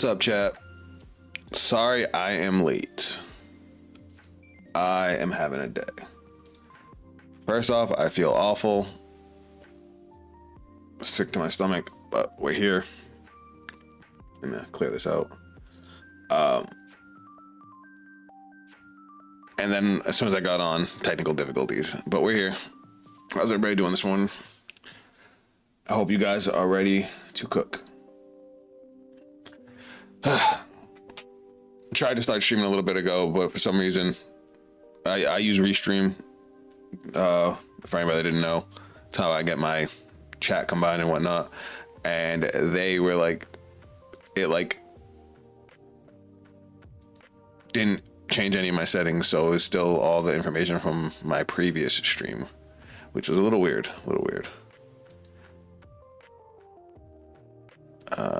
What's up, chat? Sorry I am late. I am having a day. First off, I feel awful. Sick to my stomach, but we're here. I'm gonna clear this out. And then as soon as I got on, technical difficulties, but we're here. How's everybody doing this morning? I hope you guys are ready to cook. Tried to start streaming a little bit ago, but for some reason, I use Restream. For anybody that didn't know, it's how I get my chat combined and whatnot. And they were like, it didn't change any of my settings, so it was still all the information from my previous stream, which was a little weird.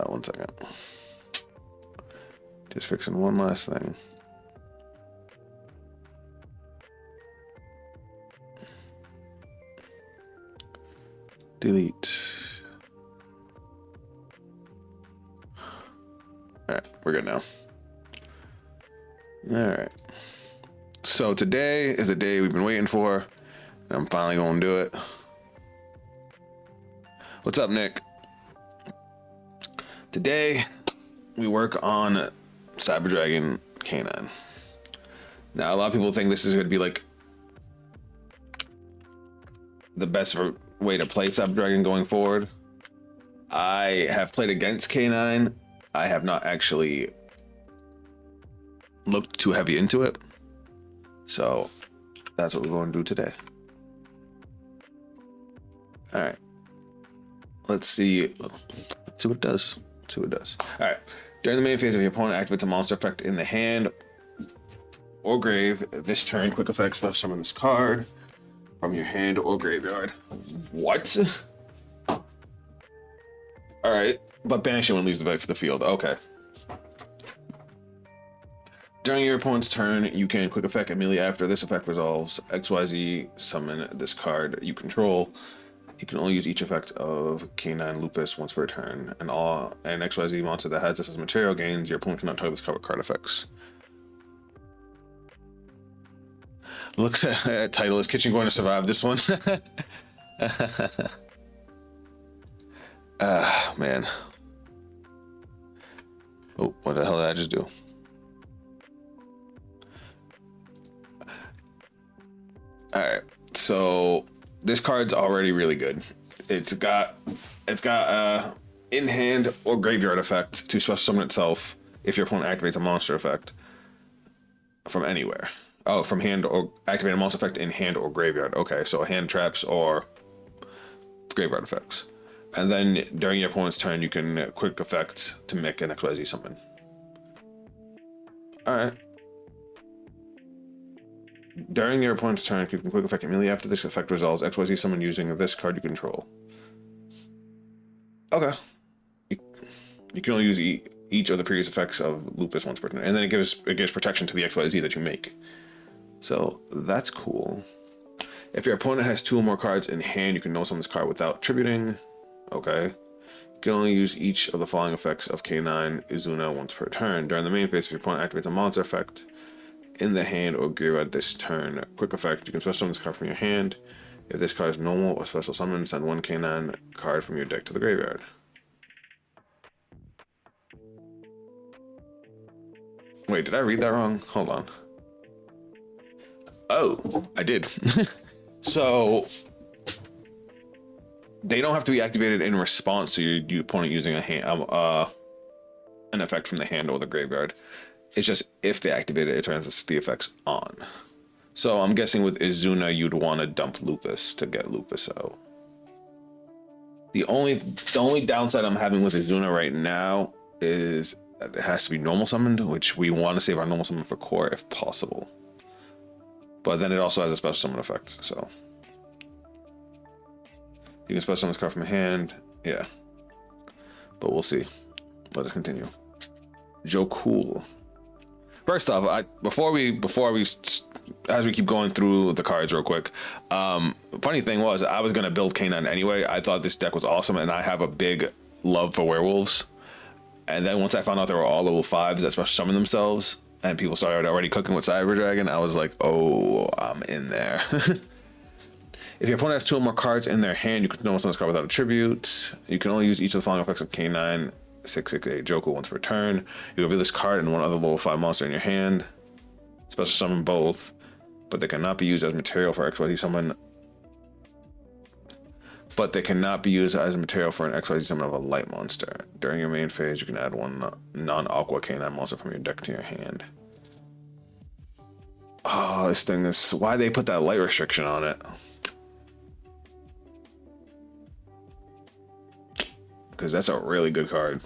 One second. Just fixing one last thing. Delete. All right, we're good now. All right. So today is the day we've been waiting for. And I'm finally going to do it. What's up, Nick? Today we work on Cyber Dragon K9. Now, a lot of people think this is going to be like the best way to play Cyber Dragon going forward. I have played against K9. I have not actually looked too heavy into it. So that's what we're going to do today. All right. Let's see what it does. All right. During the main phase, if your opponent activates a monster effect in the hand or grave, this turn, quick effect, special summon this card from your hand or graveyard. What? All right, but banish it when it leaves the field. Okay. During your opponent's turn, you can quick effect immediately after this effect resolves. XYZ summon this card you control. You can only use each effect of K9 Lupus once per turn, and XYZ monster that has this as material gains. Your opponent cannot target this card with card effects. Looks at title, is Kitchen going to survive this one? Man. Oh, what the hell did I just do? All right, so this card's already really good. It's got in hand or graveyard effect to special summon itself if your opponent activates a monster effect from anywhere. Oh, from hand, or activate a monster effect in hand or graveyard. Okay, so hand traps or graveyard effects. And then during your opponent's turn, you can quick effect to make an XYZ summon. All right. During your opponent's turn, you can quick effect immediately after this effect resolves. XYZ summon using this card you control. Okay. You can only use each of the previous effects of Lupus once per turn, and then it gives protection to the XYZ that you make. So that's cool. If your opponent has 2 or more cards in hand, you can no summon this card without tributing. Okay. You can only use each of the following effects of K9 Izuna once per turn. During the main phase, if your opponent activates a monster effect in the hand or graveyard this turn, quick effect, you can special summon this card from your hand. If this card is normal or special summon, send 1 K9 card from your deck to the graveyard. Wait, did I read that wrong? Hold on. Oh, I did. So they don't have to be activated in response to your opponent using an effect from the hand or the graveyard. It's just if they activate it, it turns the effects on. So I'm guessing with Izuna, you'd want to dump Lupus to get Lupus out. The only downside I'm having with Izuna right now is that it has to be normal summoned, which we want to save our normal summon for core if possible. But then it also has a special summon effect, so you can special summon this card from a hand, yeah. But we'll see. Let us continue. Joe Cool. First off, before we as we keep going through the cards real quick, funny thing was I was gonna build K9 anyway. I thought this deck was awesome, and I have a big love for werewolves. And then once I found out they were all level 5s that special summon themselves, and people started already cooking with Cyber Dragon, I was like, oh, I'm in there. If your opponent has 2 or more cards in their hand, you can control this card without a tribute. You can only use each of the following effects of K9 668 Joker once per turn. You reveal this card and one other level 5 monster in your hand. Special summon both, but they cannot be used as material for XYZ summon. But they cannot be used as material for an XYZ summon of a light monster. During your main phase, you can add 1 non-aqua K9 monster from your deck to your hand. Oh, this thing is... Why they put that light restriction on it? Because that's a really good card.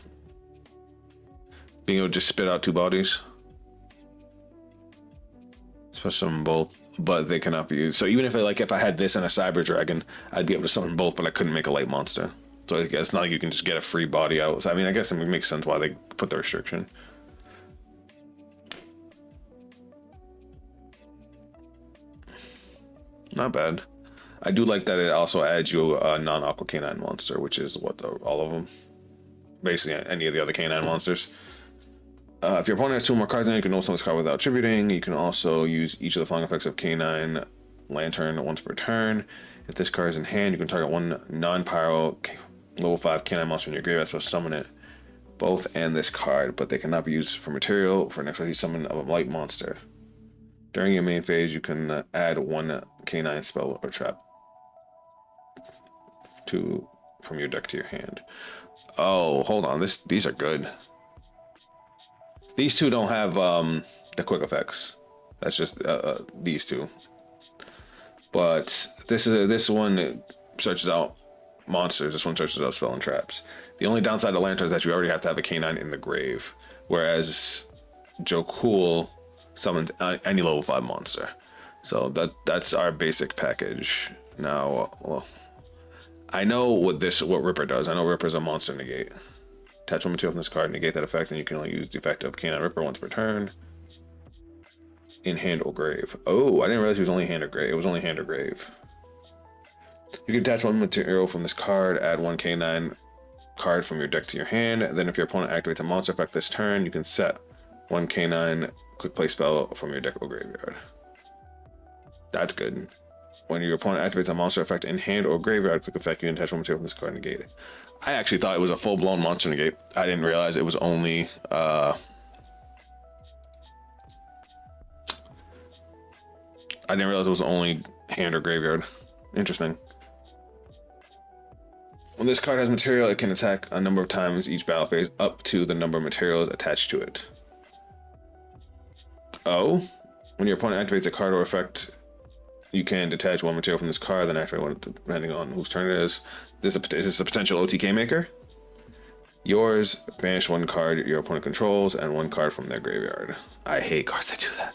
Being able to just spit out 2 bodies. Special summon both, but they cannot be used. So even if I had this and a Cyber Dragon, I'd be able to summon both, but I couldn't make a light monster. So it's not like you can just get a free body out. So I mean, I guess it makes sense why they put the restriction. Not bad. I do like that it also adds you a non-aqua K9 monster, which is what all of them. Basically, any of the other K9 monsters. If your opponent has 2 more cards, then you can know summon this card without attributing. You can also use each of the following effects of K9 Lantern once per turn. If this card is in hand, you can target 1 non-pyro level 5 K9 monster in your graveyard. So summon it both and this card, but they cannot be used for material for an XYZ summon of a light monster. During your main phase, you can add 1 K9 spell or trap from your deck to your hand. Oh, hold on. These are good. These 2 don't have the quick effects. That's just these 2. But this one searches out monsters. This one searches out spell and traps. The only downside of Lantern is that you already have to have a K9 in the grave, whereas Joe Cool summons any level 5 monster. So that's our basic package. Now, well, I know what Ripper does. I know Ripper's a monster negate. Attach 1 material from this card, negate that effect, and you can only use the effect of K9 Ripper once per turn. In hand or grave. Oh, I didn't realize he was only hand or grave. It was only hand or grave. You can attach 1 material from this card, add 1 K9 card from your deck to your hand. Then if your opponent activates a monster effect this turn, you can set 1 K9 quick play spell from your deck or graveyard. That's good. When your opponent activates a monster effect in hand or graveyard, quick effect, you can attach 1 material from this card and negate it. I actually thought it was a full-blown monster negate. I didn't realize it was only I didn't realize it was only hand or graveyard. Interesting. When this card has material, it can attack a number of times each battle phase up to the number of materials attached to it. Oh, when your opponent activates a card or effect, you can detach 1 material from this card, then activate 1 depending on whose turn it is. Is this a potential OTK maker? Yours, banish 1 card your opponent controls and 1 card from their graveyard. I hate cards that do that.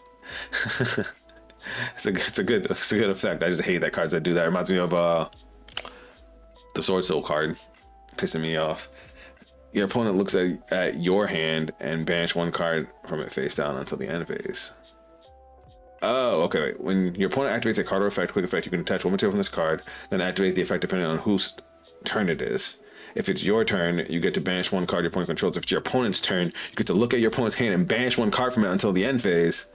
It's a good effect. I just hate that cards that do that. It reminds me of the Sword Soul card, pissing me off. Your opponent looks at your hand and banish 1 card from it face down until the end phase. Oh, okay. Wait. When your opponent activates a card or effect, quick effect, you can attach 1 material from this card, then activate the effect depending on whose turn it is. If it's your turn, you get to banish 1 card your opponent controls. If it's your opponent's turn, you get to look at your opponent's hand and banish 1 card from it until the end phase.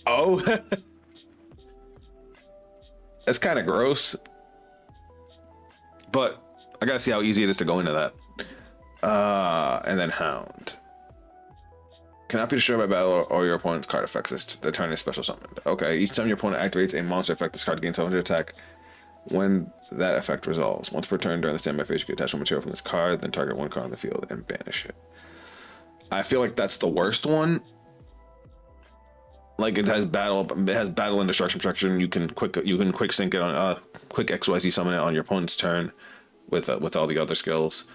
Oh, that's kind of gross. But I gotta see how easy it is to go into that. And then Hound. Cannot be destroyed by battle or your opponent's card effects. The turn is special summoned. Okay, each time your opponent activates a monster effect, this card gains 700 attack when that effect resolves. Once per turn during the standby phase, you can attach 1 material from this card, then target 1 card on the field and banish it. I feel like that's the worst one. Like it has battle and destruction protection. You can quick sync it on quick XYZ summon it on your opponent's turn with all the other skills.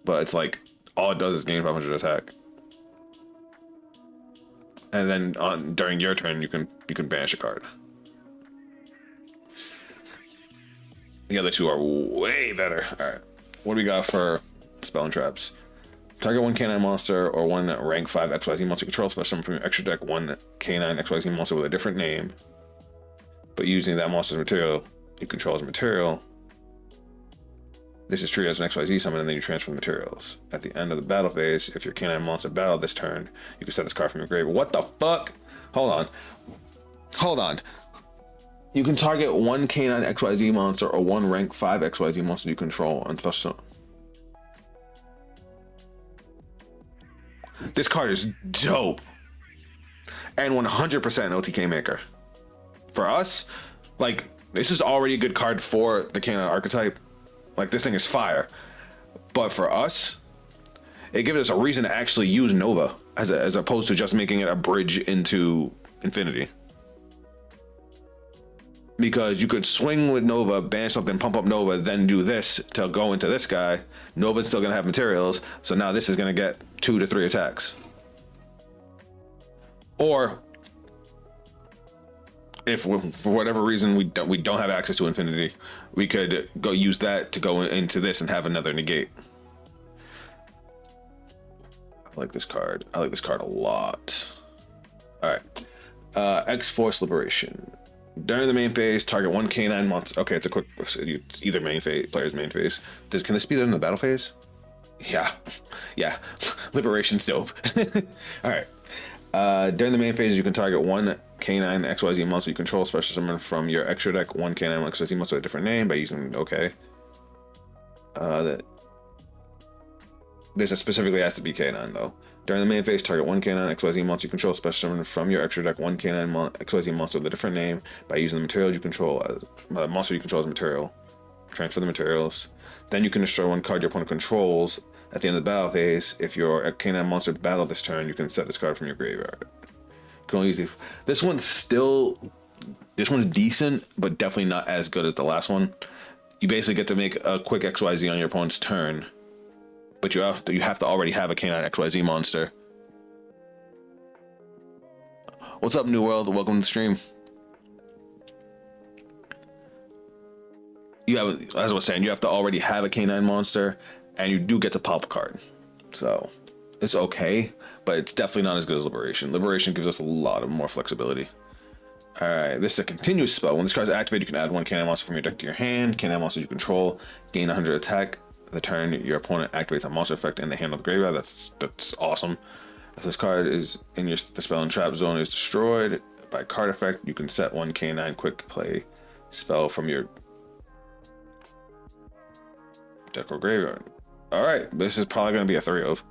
But it's like all it does is gain 500 attack. And then during your turn, you can banish a card. The other 2 are way better. All right, what do we got for spell and traps? Target 1 K9 monster or 1 rank 5 XYZ monster control special summon from your extra deck 1 K9 XYZ monster with a different name, but using that monster's material you control as material. This is treated as an XYZ summon, and then you transfer the materials. At the end of the battle phase, if your canine monster battled this turn, you can set this card from your grave. What the fuck? Hold on. Hold on. You can target one canine XYZ monster or one rank 5 XYZ monster you control on special. This card is dope. And 100% OTK maker. For us, like, this is already a good card for the canine archetype. Like, this thing is fire. But for us, it gives us a reason to actually use Nova as opposed to just making it a bridge into Infinity. Because you could swing with Nova, ban something, pump up Nova, then do this to go into this guy. Nova's still going to have materials, so now this is going to get 2 to 3 attacks. Or, if for whatever reason we don't have access to Infinity, we could go use that to go into this and have another negate. I like this card. I like this card a lot. All right. X-Force Liberation. During the main phase, target one canine monster. Okay, it's a quick. It's either main phase, player's main phase. Can this be done in the battle phase? Yeah, yeah. Liberation's dope. All right. During the main phase, you can target one canine XYZ monster you control, special summon from your extra deck one canine XYZ monster with a different name by using this specifically has to be canine though. During the main phase, target one canine XYZ monster you control, special summon from your extra deck one canine XYZ monster with a different name by using the materials you control as monster you control as material. Transfer the materials. Then you can destroy one card your opponent controls at the end of the battle phase. If your canine monster battled this turn, you can set this card from your graveyard. You can only use this one's decent, but definitely not as good as the last one. You basically get to make a quick XYZ on your opponent's turn, but you have to already have a canine XYZ monster. What's up, New World? Welcome to the stream. As I was saying, you have to already have a canine monster, and you do get to pop a card. So it's okay, but it's definitely not as good as Liberation. Liberation gives us a lot of more flexibility. All right, this is a continuous spell. When this card is activated, you can add one canine monster from your deck to your hand. Canine monsters you control gain 100 attack. The turn your opponent activates a monster effect in the hand of the graveyard. That's awesome. If this card is in the spell and trap zone is destroyed by card effect, you can set one canine quick play spell from your deck or graveyard. All right, this is probably going to be a 3 of.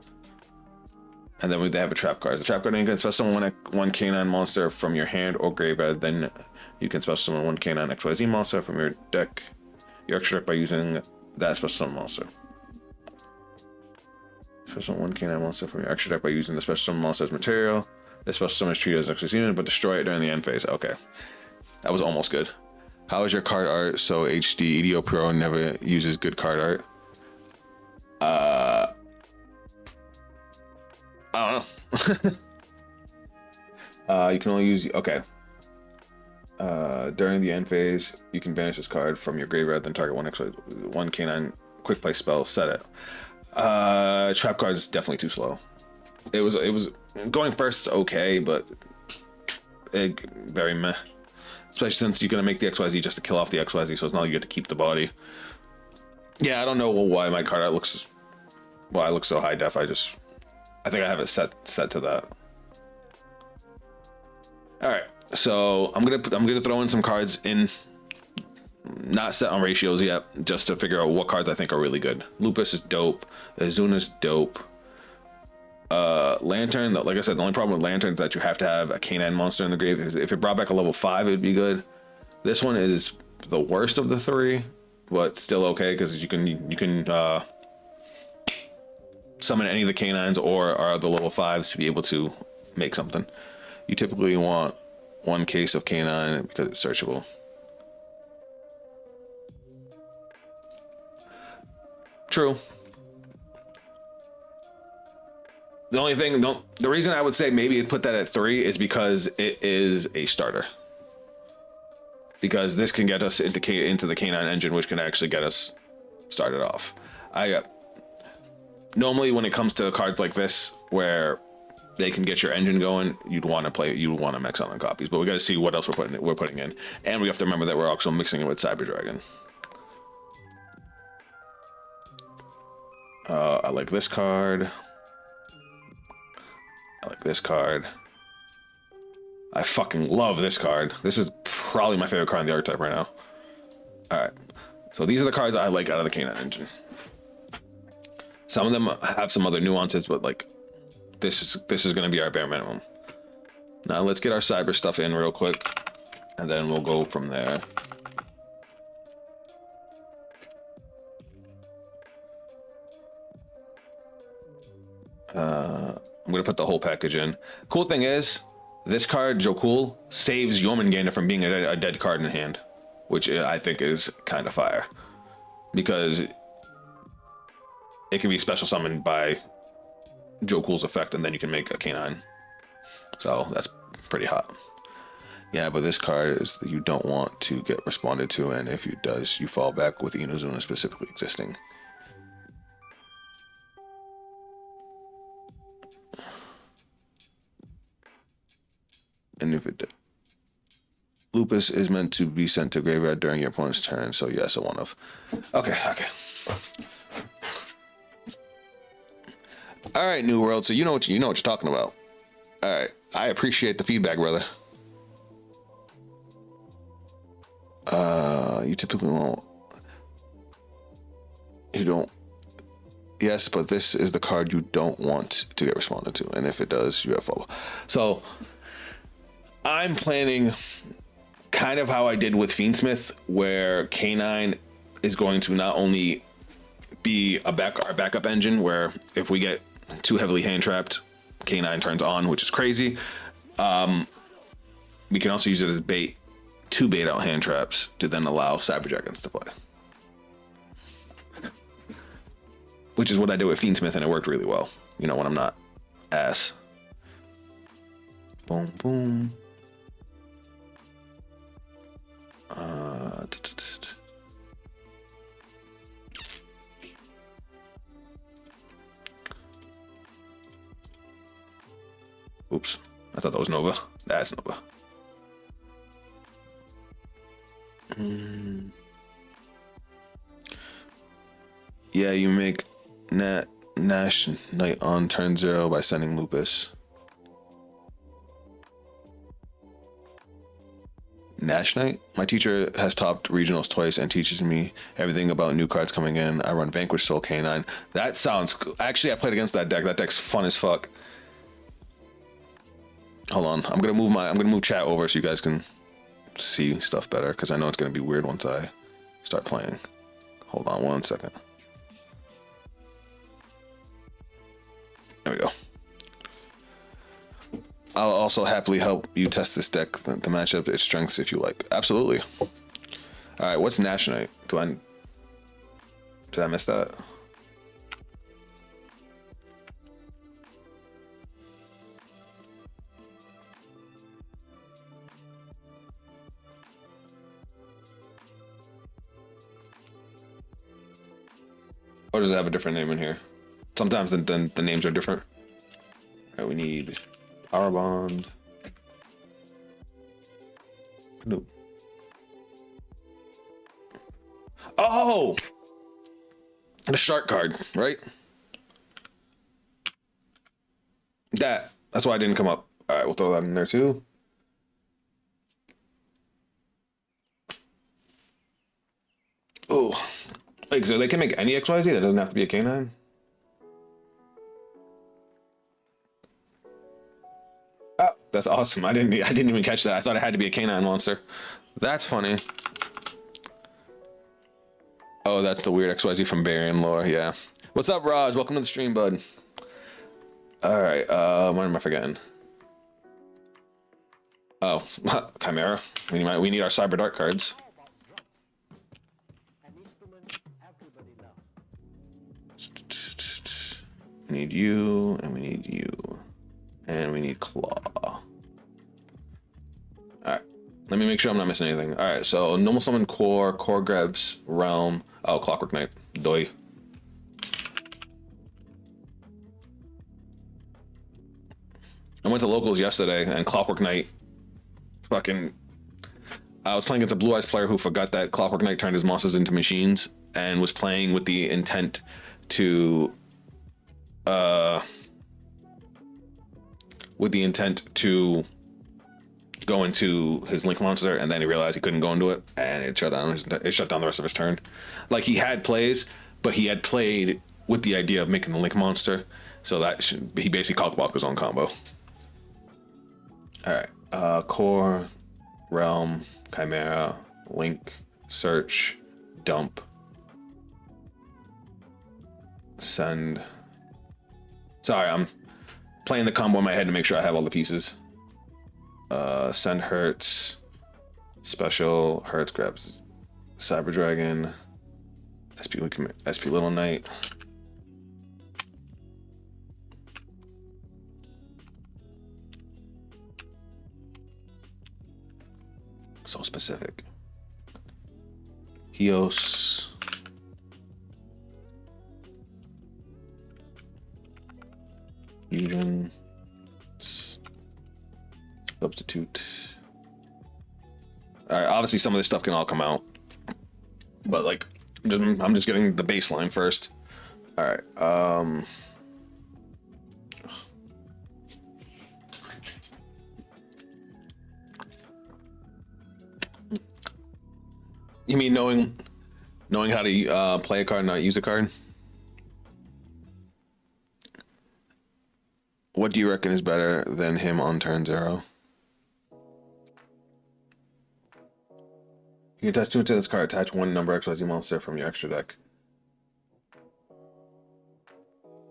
And then they have a trap card. As a trap card, you can special summon one canine monster from your hand or graveyard. Then you can special summon one canine XYZ monster from your deck, your extra deck by using that special summon monster. Special summon one canine monster from your extra deck by using the special summon monster as material. This special summon is treated as XYZ unit, but destroy it during the end phase. Okay, that was almost good. How is your card art so HD? Yugioh Pro never uses good card art. I don't know. You can only use during the end phase, you can banish this card from your graveyard, then target one canine quick play spell, set it. Trap card is definitely too slow. It was going first, okay, but very meh. Especially since you're gonna make the XYZ just to kill off the XYZ, so it's not like you get to keep the body. Yeah, I don't know why my card art looks. Why I look so high def. I think I have it set to that. All right, so I'm gonna throw in some cards in, not set on ratios yet, just to figure out what cards I think are really good. Lupus is dope. Azuna's dope. Lantern, like I said, the only problem with Lantern is that you have to have a canine monster in the grave. If it brought back a level 5, it would be good. This one is the worst of the 3, but still okay because you can summon any of the canines or the level 5s to be able to make something. You typically want one case of canine because it's searchable. True. The reason I would say maybe put that at 3 is because it is a starter. Because this can get us into the canine engine, which can actually get us started off. Normally when it comes to cards like this, where they can get your engine going, you'd want to mix on copies. But we got to see what else we're putting in, and we have to remember that we're also mixing it with Cyber Dragon. I like this card. I like this card. I fucking love this card. This is probably my favorite card in the archetype right now. Alright. So these are the cards I like out of the Canine engine. Some of them have some other nuances, but like this is gonna be our bare minimum. Now let's get our cyber stuff in real quick, and then we'll go from there. I'm gonna put the whole package in. Cool thing is, this card, Jokul, saves Jormungandr from being a dead card in hand, which I think is kind of fire. Because it can be special summoned by Jokul's effect, and then you can make a canine. So that's pretty hot. Yeah, but this card is you don't want to get responded to, and if it does, you fall back with Inazuma specifically existing. And if it Lupus is meant to be sent to graveyard during your opponent's turn, so yes, a one of. Okay. All right, New World. So you know what you're talking about. All right, I appreciate the feedback, brother. You typically won't. You don't. Yes, but this is the card you don't want to get responded to, and if it does, you have follow. So I'm planning kind of how I did with Fiendsmith, where Canine is going to not only be our backup engine, where if we get too heavily hand trapped, Canine turns on, which is crazy. We can also use it as bait to bait out hand traps to then allow Cyber Dragons to play, which is what I did with Fiendsmith, and it worked really well. You know, when I'm not ass. Boom, boom. Oops, I thought that was Nova. That's Nova. Yeah, you make Nash Knight on turn 0 by sending Lupus. Nash Knight? My teacher has topped regionals twice and teaches me everything about new cards coming in. I run Vanquish Soul Canine. That sounds cool. Actually, I played against that deck. That deck's fun as fuck. Hold on. I'm gonna move chat over so you guys can see stuff better, because I know it's gonna be weird once I start playing. Hold on 1 second. There we go. I'll also happily help you test this deck, the matchup, its strengths, if you like. Absolutely. All right, what's Nash Knight? Did I miss that? Or does it have a different name in here? Sometimes the names are different. All right, we need Power Bond. Nope. Oh! The shark card, right? That's why I didn't come up. All right, we'll throw that in there too. Oh. Like, so they can make any XYZ? That doesn't have to be a canine? Oh, that's awesome. I didn't even catch that. I thought it had to be a canine monster. That's funny. Oh, that's the weird XYZ from Barian lore, yeah. What's up, Raj? Welcome to the stream, bud. All right, what am I forgetting? Oh, Chimera. We need our Cyber Dark cards. We need you, and we need you, and we need Claw. All right, let me make sure I'm not missing anything. All right, so normal summon core grabs realm. Oh, Clockwork Knight, Doi. I went to locals yesterday, and Clockwork Knight, fucking. I was playing against a Blue Eyes player who forgot that Clockwork Knight turned his monsters into machines and was playing with the intent to with the intent to go into his Link monster, and then he realized he couldn't go into it, and it shut down the rest of his turn. Like, he had plays, but he had played with the idea of making the Link monster, so that he basically cockblocked his own combo. All right, core, realm, chimera, link, search, dump, send. Sorry, I'm playing the combo in my head to make sure I have all the pieces. Send hurts, special hurts grabs Cyber Dragon, SP Little Knight. So specific. Hios. Fusion. Substitute. All right, obviously some of this stuff can all come out, but like, I'm just getting the baseline first. All right. You mean knowing how to play a card and not use a card? What do you reckon is better than him on turn 0? You can attach 2 to this card. Attach 1 number XYZ monster from your extra deck.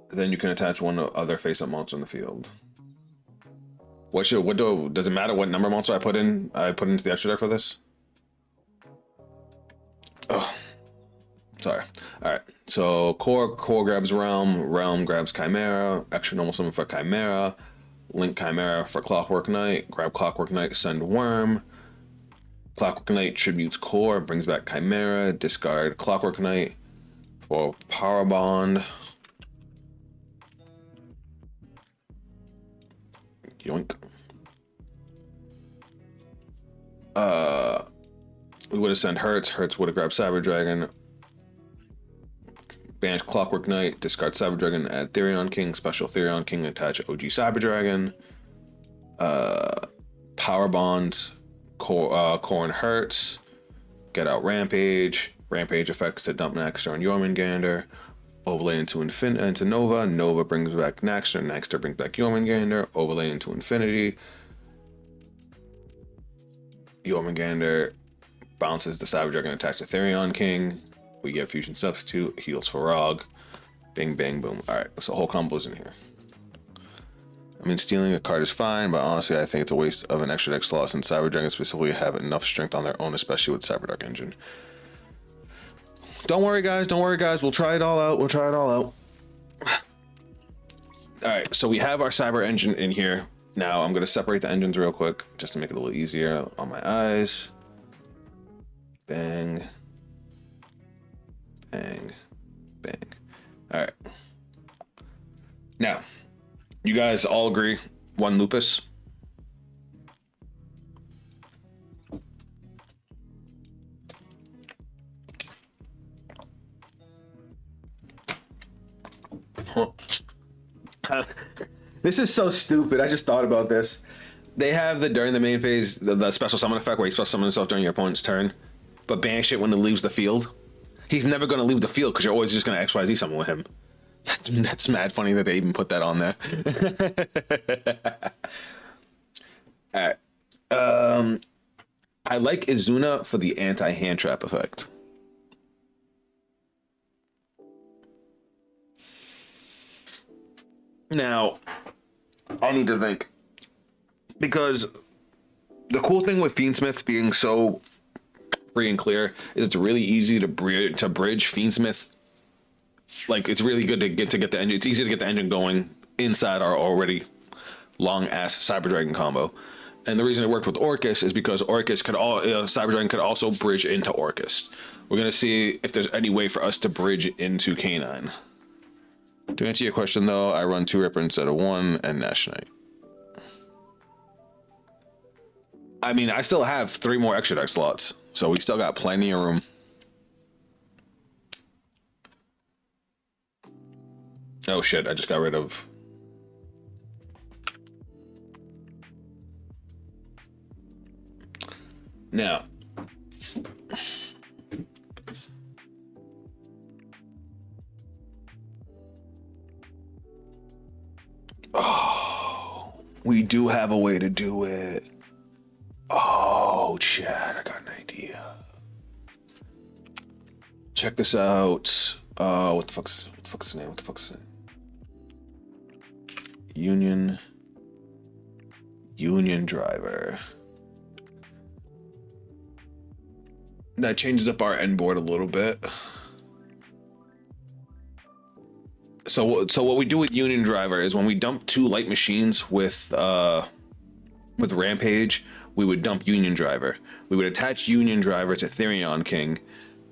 Then you can attach 1 other face-up monster in the field. Does it matter what number monster I put into the extra deck for this? Oh, sorry. All right. So core grabs realm grabs chimera, extra normal summon for chimera, link chimera for Clockwork Knight, grab Clockwork Knight, send worm. Clockwork Knight tributes core, brings back chimera, discard Clockwork Knight for power bond. Yoink. We would have sent Hertz. Hertz would have grabbed Cyber Dragon. Banish Clockwork Knight. Discard Cyber Dragon. Add Therion King. Special Therion King. Attach OG Cyber Dragon. Power Bonds. Core and Hertz. Get out Rampage. Rampage effects to dump Naxter and Jormungandr. Overlay into Nova. Nova brings back Naxter. Naxter brings back Jormungandr. Overlay into Infinity. Jormungandr bounces the Cyber Dragon attached to Therion King. We get Fusion Substitute, heals for Rog. Bing, bang, boom. Alright, so whole combo's in here. I mean, stealing a card is fine, but honestly, I think it's a waste of an extra deck slot since Cyber Dragon specifically have enough strength on their own, especially with Cyber Dark Engine. Don't worry, guys. We'll try it all out. Alright, so we have our Cyber Engine in here. Now, I'm going to separate the engines real quick, just to make it a little easier on my eyes. Bang. Bang. Bang. Alright. Now, you guys all agree, 1 Lupus? This is so stupid. I just thought about this. They have during the main phase, the special summon effect where he special summons himself during your opponent's turn, but banish it when it leaves the field. He's never going to leave the field because you're always just going to XYZ summon with him. That's mad funny that they even put that on there. Alright. I like Izuna for the anti-hand trap effect. Now, I need to think. Because the cool thing with Fiendsmith being so free and clear is it's really easy to bridge Fiendsmith. Like, it's really good to get the engine. It's easy to get the engine going inside our already long ass Cyber Dragon combo. And the reason it worked with Orcus is because Orcus Cyber Dragon could also bridge into Orcus. We're gonna see if there's any way for us to bridge into K9. To answer your question though, I run 2 Ripper instead of 1 and Nash Knight. I mean, I still have 3 more extra deck slots, so we still got plenty of room. Oh shit, I just got rid of... Now... Oh, we do have a way to do it. Oh, Chad, I got an idea. Check this out. What the fuck's the name? What the fuck's the name? Union driver. That changes up our end board a little bit. So what we do with Union driver is when we dump two light machines with Rampage, we would dump Union driver. We would attach Union driver to Therion King,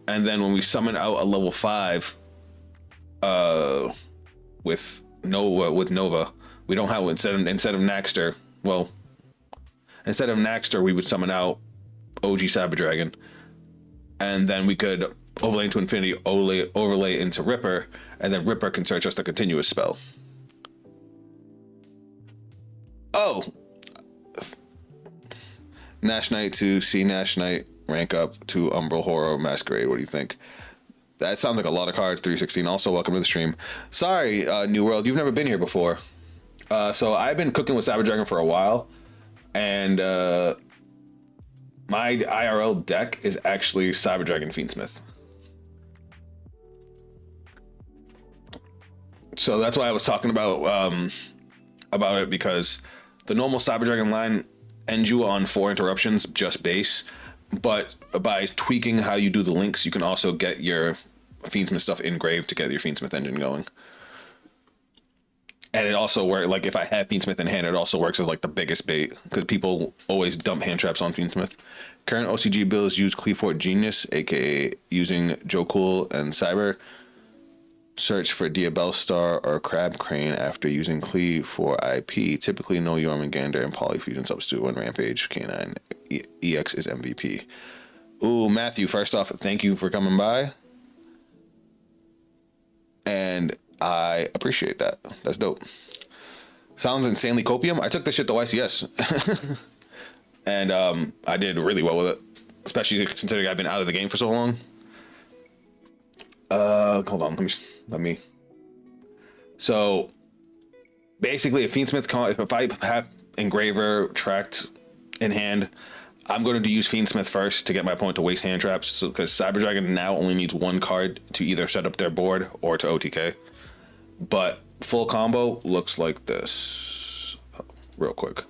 and then when we summon out a level 5 with Nova, we don't have instead of Naxter. Well, instead of Naxter, we would summon out OG Cyber Dragon, and then we could overlay into Infinity, overlay into Ripper, and then Ripper can search us the continuous spell. Oh, Nash Knight to see Nash Knight rank up to Umbral Horror Masquerade. What do you think? That sounds like a lot of cards. 316. Also, welcome to the stream. Sorry, New World, you've never been here before. So I've been cooking with Cyber Dragon for a while, and my IRL deck is actually Cyber Dragon Fiendsmith. So that's why I was talking about it, because the normal Cyber Dragon line ends you on 4 interruptions, just base. But by tweaking how you do the links, you can also get your Fiendsmith stuff engraved to get your Fiendsmith engine going. And it also works, like if I have Fiendsmith in hand, it also works as like the biggest bait, because people always dump hand traps on Fiendsmith. Current OCG builds use Cleafort Genius, aka using Joe Cool and Cyber. Search for Diabellstar or Crab Crane after using Clee for IP. Typically no Jormungandr and Polyfusion substitute when Rampage K9 EX is MVP. Ooh, Matthew, first off, thank you for coming by. And I appreciate that. That's dope. Sounds insanely copium. I took this shit to YCS. And I did really well with it. Especially considering I've been out of the game for so long. Hold on, let me. So basically, a Fiendsmith, if I have Engraver tracked in hand, I'm going to use Fiendsmith first to get my opponent to waste hand traps. So because Cyber Dragon now only needs 1 card to either set up their board or to OTK. But full combo looks like this. Oh, real quick.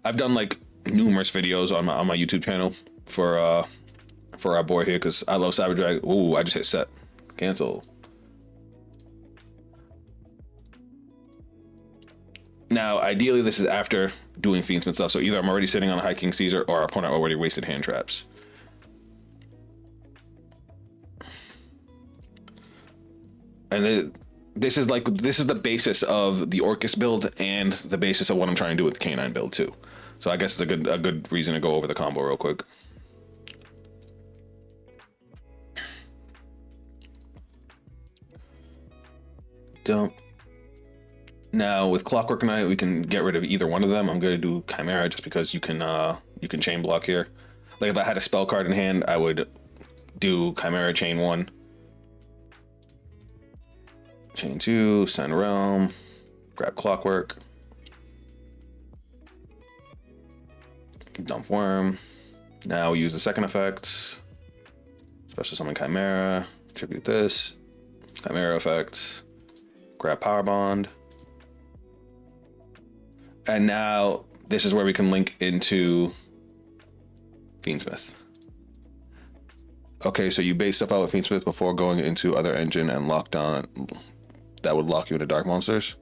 I've done like numerous videos on my YouTube channel for our boy here, because I love Cyber Dragon. Ooh, I just hit set. Cancel. Now, ideally, this is after doing Fiendsmith stuff, so either I'm already sitting on a High King Caesar or our opponent already wasted hand traps. And this is the basis of the Orcus build and the basis of what I'm trying to do with the K9 build too. So I guess it's a good reason to go over the combo real quick. Dump. Now with Clockwork Knight, we can get rid of either one of them. I'm gonna do Chimera just because you can chain block here. Like if I had a spell card in hand, I would do Chimera chain 1. Chain 2, send Realm, grab Clockwork. Dump Worm. Now we use the second effect. Special summon Chimera. Tribute this. Chimera effect. Grab Power Bond. And now this is where we can link into Fiendsmith. Okay, so you base stuff out with Fiendsmith before going into other engine and lock down. That would lock you into Dark Monsters.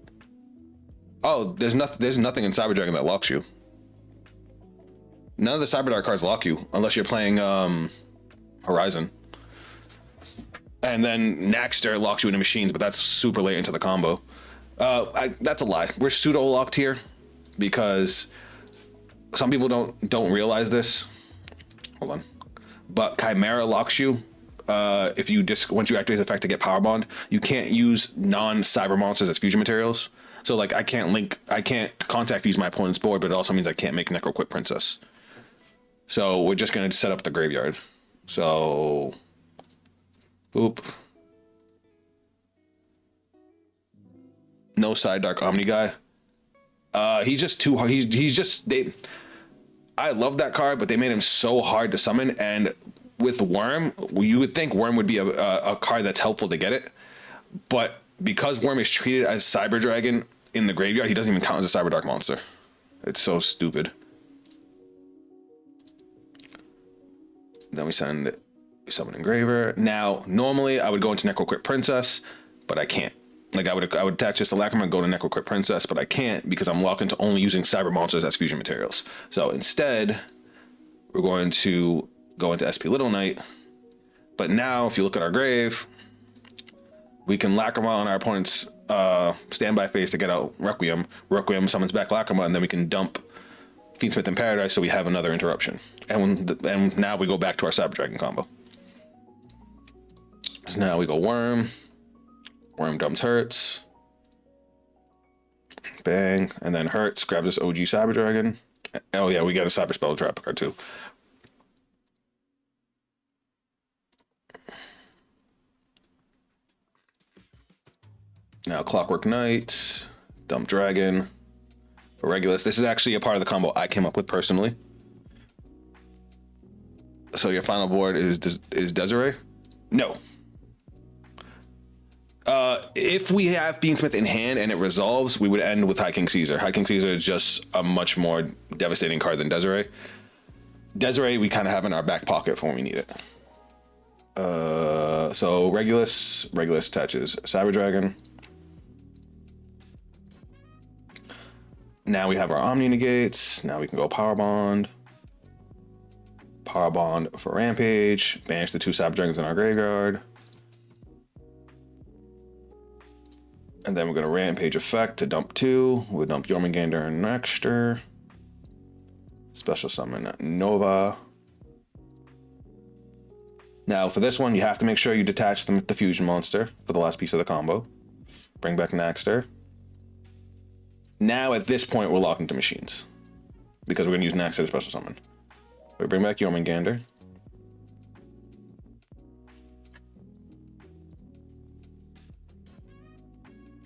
Oh, there's nothing in Cyber Dragon that locks you. None of the Cyber Dark cards lock you unless you're playing Horizon. And then Naxter locks you into machines, but that's super late into the combo. That's a lie. We're pseudo locked here because some people don't realize this. Hold on. But Chimera locks you if you once you activate the effect to get power bond, you can't use non-cyber monsters as fusion materials. So like I can't contact fuse my opponent's board, but it also means I can't make Necro Quit Princess. So we're just gonna set up the graveyard. So, oop. No side Dark Omni guy. He's just too hard. He's just I love that card, but they made him so hard to summon. And with Worm, you would think Worm would be a card that's helpful to get it, but because Worm is treated as Cyber Dragon in the graveyard, he doesn't even count as a Cyber Dark monster. It's so stupid. Then we summon Engraver. Now, normally I would go into Necro Quit Princess, but I can't. Like I would attach this to Lacrima and go to Necro Quit Princess, but I can't because I'm locked into only using cyber monsters as fusion materials. So instead, we're going to go into SP Little Knight. But now, if you look at our grave, we can Lacrima on our opponent's standby phase to get out Requiem. Requiem summons back Lacrima, and then we can dump Fiendsmith in Paradise, so we have another interruption. And now we go back to our Cyber Dragon combo. So now we go Worm. Worm dumps Hurts. Bang. And then Hurts grabs this OG Cyber Dragon. Oh yeah, we got a Cyber Spell Trap card too. Now Clockwork Knight. Dump Dragon. For Regulus. This is actually a part of the combo I came up with personally. So your final board is Desiree? No. If we have Fiendsmith in hand and it resolves, we would end with High King Caesar. High King Caesar is just a much more devastating card than Desiree. Desiree we kind of have in our back pocket for when we need it. So Regulus attaches Cyber Dragon. Now we have our Omni negates. Now we can go Power Bond. Power Bond for Rampage. Banish the 2 Cyber Dragons in our graveyard. And then we're going to Rampage effect to dump 2. We'll dump Jormungandr and Nexter. Special summon Nova. Now for this one, you have to make sure you detach the fusion monster for the last piece of the combo. Bring back Nexter. Now at this point, we're locked into machines because we're going to use Nexter to special summon. We bring back Jormungandr.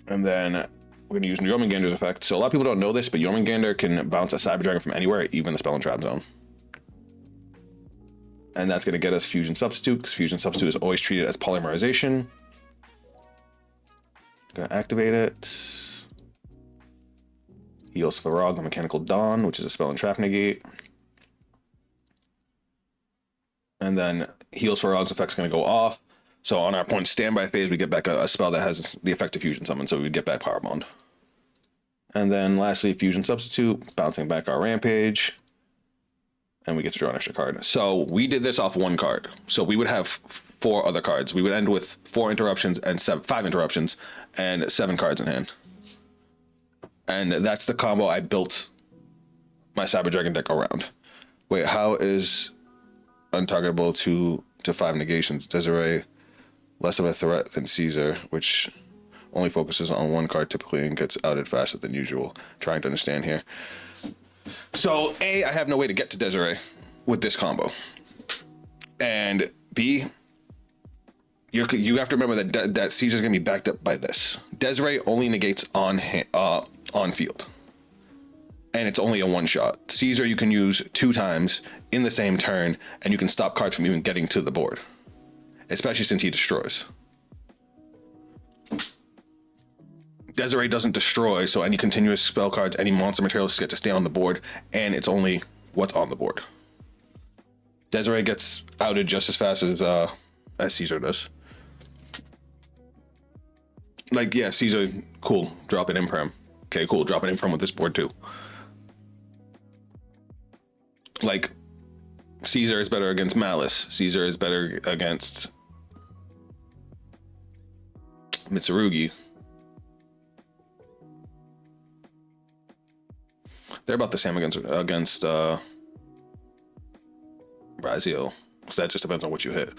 And then we're going to use Jormungandra's effect. So a lot of people don't know this, but Jormungandr can bounce a Cyber Dragon from anywhere, even the Spell and Trap Zone. And that's going to get us Fusion Substitute, because Fusion Substitute is always treated as polymerization. Going to activate it. Heals Farag, the Mechanical Dawn, which is a Spell and Trap negate. And then Heals Farag's effect's going to go off. So on our opponent's standby phase, we get back a spell that has the effect of Fusion Summon, so we get back Power Bond. And then lastly, Fusion Substitute, bouncing back our Rampage. And we get to draw an extra card. So we did this off 1 card. So we would have 4 other cards. We would end with 4 interruptions and 5 interruptions and 7 cards in hand. And that's the combo I built my Cyber Dragon deck around. Wait, how is untargetable to 5 negations? Desiree, less of a threat than Caesar, which only focuses on 1 card typically and gets outed faster than usual. Trying to understand here. So A, I have no way to get to Desiree with this combo. And B, you have to remember that Caesar's gonna be backed up by this. Desiree only negates on field. And it's only a 1-shot. Caesar you can use 2 times in the same turn, and you can stop cards from even getting to the board. Especially since he destroys. Desiree doesn't destroy, so any continuous spell cards, any monster materials get to stay on the board, and it's only what's on the board. Desiree gets outed just as fast as Caesar does. Like, yeah, Caesar, cool, drop an Imperm. Okay, cool, drop an Imperm with this board too. Like, Caesar is better against Malice. Caesar is better against Mitsurugi. They're about the same against Brazil. So that just depends on what you hit.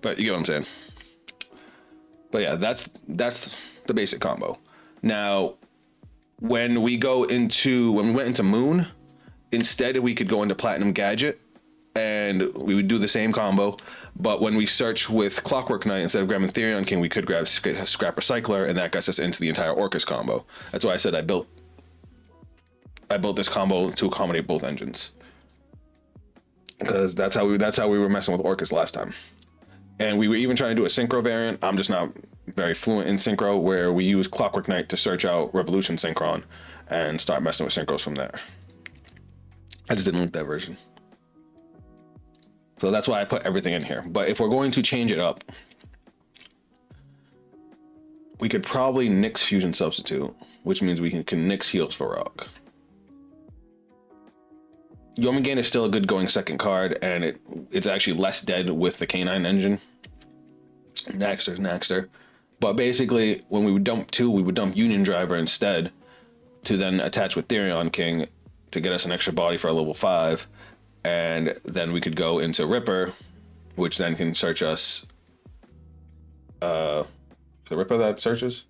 But you get what I'm saying. But yeah, that's the basic combo. Now, when we went into Moon, instead we could go into Platinum Gadget, and we would do the same combo. But when we search with Clockwork Knight, instead of grabbing Therion King, we could grab Scrap Recycler, and that gets us into the entire Orcus combo. That's why I said I built this combo to accommodate both engines, because that's how we were messing with Orcus last time. And we were even trying to do a synchro variant. I'm just not very fluent in synchro, where we use Clockwork Knight to search out Revolution Synchron and start messing with synchros from there. I just didn't like that version. So that's why I put everything in here. But if we're going to change it up, we could probably Nyx Fusion Substitute, which means we can Nyx Heals for Rock. Yomengain is still a good going second card, and it's actually less dead with the Canine engine. Naxter's Naxter. But basically, when we would dump 2, we would dump Union Driver instead, to then attach with Therion King to get us an extra body for our level 5. And then we could go into Ripper, which then can search us. The Ripper that searches?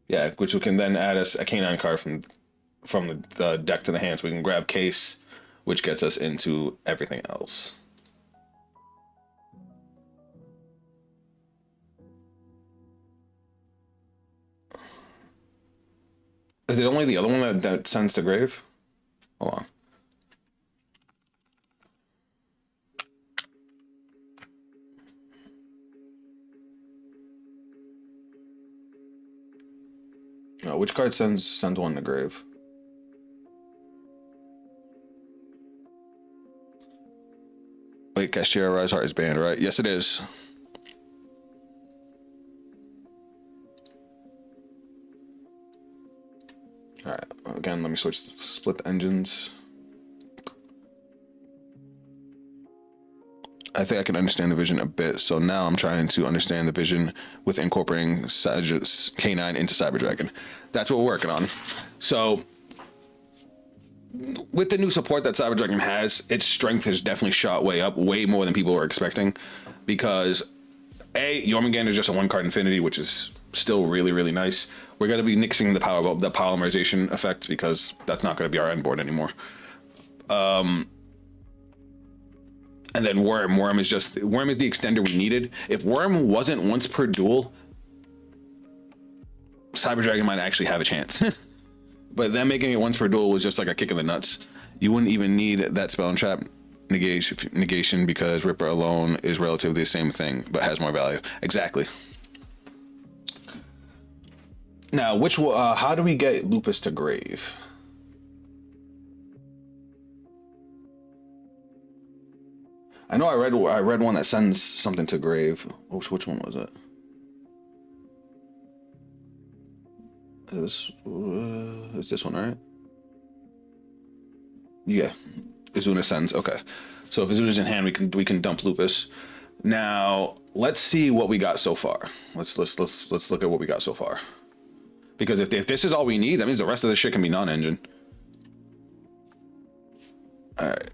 Yeah, which can then add us a Canine card from the deck to the hand. So we can grab Case, which gets us into everything else. Is it only the other one that sends to grave? Hold on. No, which card sends one to grave? Wait, Cashier Rise Heart is banned, right? Yes, it is. All right, again, let me split the engines. I think I can understand the vision a bit, so now I'm trying to understand the vision with incorporating K9 into Cyber Dragon. That's what we're working on. So, with the new support that Cyber Dragon has, its strength has definitely shot way up, way more than people were expecting, because Jormungand is just a 1-card infinity, which is still really, really nice. We're going to be nixing the polymerization effect, because that's not going to be our end board anymore. And then Worm. Worm is the extender we needed. If Worm wasn't once per duel, Cyber Dragon might actually have a chance. But then making it once per duel was just like a kick in the nuts. You wouldn't even need that spell and trap negation, because Ripper alone is relatively the same thing, but has more value. Exactly. Now, how do we get Lupus to grave? I know I read one that sends something to grave. Which one was it? Is this one, right? Yeah, Izuna sends. Okay, so if Izuna's in hand, we can dump Lupus. Now let's see what we got so far. Let's look at what we got so far. Because if this is all we need, that means the rest of the shit can be non-engine. All right,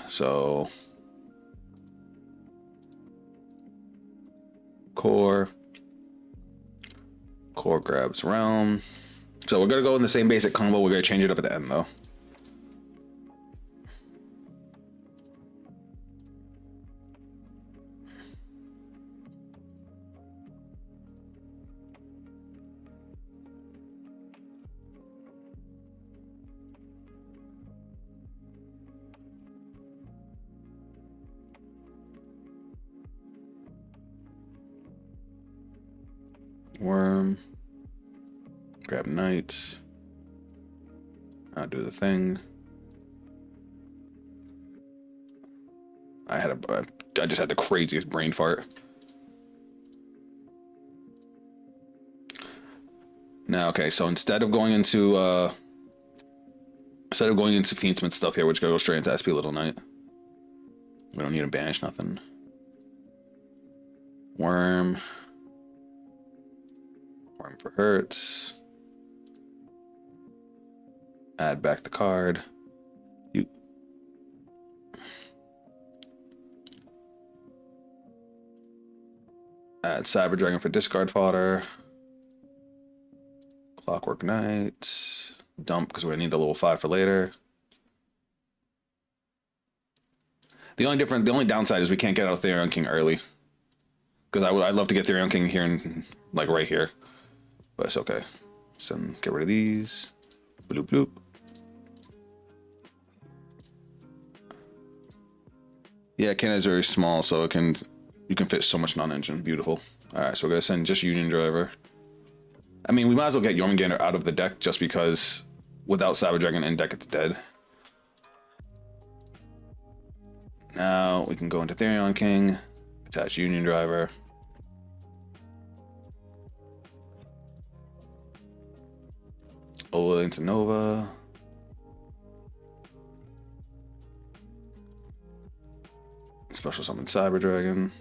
so core grabs realm. So we're gonna go in the same basic combo. We're gonna change it up at the end though. Worm. Grab Knight. I'll do the thing. I just had the craziest brain fart. Now, okay, so instead of going into Fiendsmith stuff here, we're just gonna go straight into SP Little Knight. We don't need to banish nothing. Worm for hurts. Add back the card. Add Cyber Dragon for discard fodder. Clockwork Knight. Dump because we need the level 5 for later. The only downside is we can't get out Therion King early. Because I'd love to get Therion King here and like right here. But it's okay. So get rid of these. Bloop bloop. Yeah, Canada is very small, so you can fit so much non-engine. Beautiful. Alright, so we're gonna send just Union Driver. I mean, we might as well get Jormungandr out of the deck just because without Cyber Dragon in deck, it's dead. Now we can go into Therion King, attach Union Driver. Ola into Nova. Special summon Cyber Dragon.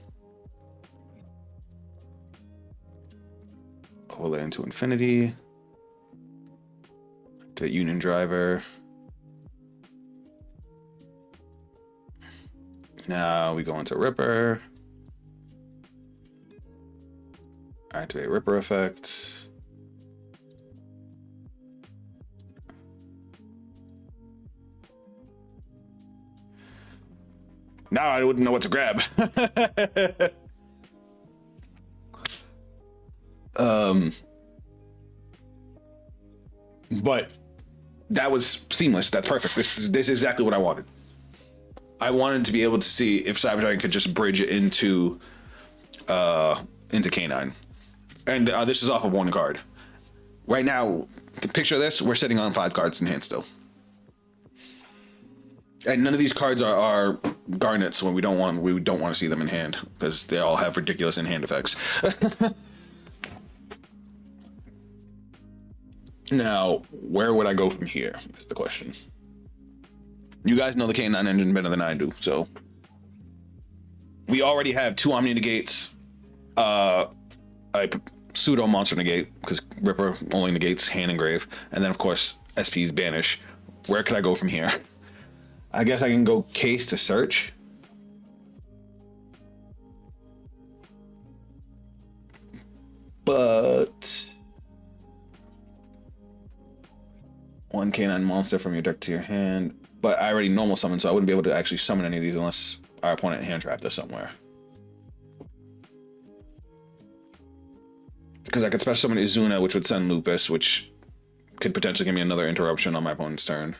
Ola into Infinity. To Union Driver. Now we go into Ripper. Activate Ripper effect. Now I wouldn't know what to grab. But that was seamless. That's perfect. This is exactly what I wanted. I wanted to be able to see if Cyber Dragon could just bridge it into K9. And this is off of one card. Right now, the picture of this, we're sitting on 5 cards in hand still. And none of these cards are garnets when we don't want to see them in hand because they all have ridiculous in hand effects. Now, where would I go from here? Is the question. You guys know the K9 engine better than I do, so we already have 2 Omni negates, a pseudo monster negate because Ripper only negates hand and grave, and then of course SP's banish. Where could I go from here? I guess I can go case to search. But 1 K9 monster from your deck to your hand. But I already normal summon, so I wouldn't be able to actually summon any of these unless our opponent hand trapped us somewhere. Because I could special summon Izuna, which would send Lupus, which could potentially give me another interruption on my opponent's turn.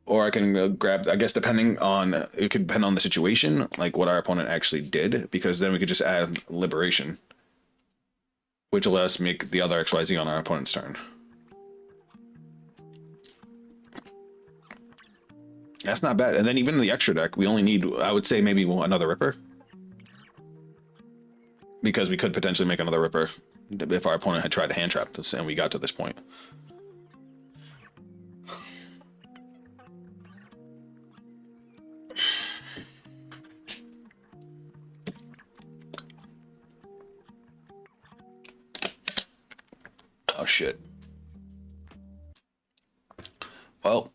Or I can grab, I guess it could depend on the situation, like what our opponent actually did, because then we could just add Liberation, which will let us make the other XYZ on our opponent's turn. That's not bad. And then even in the extra deck, we only need, I would say, maybe another Ripper. Because we could potentially make another Ripper if our opponent had tried to hand trap us and we got to this point. Oh, shit. Well,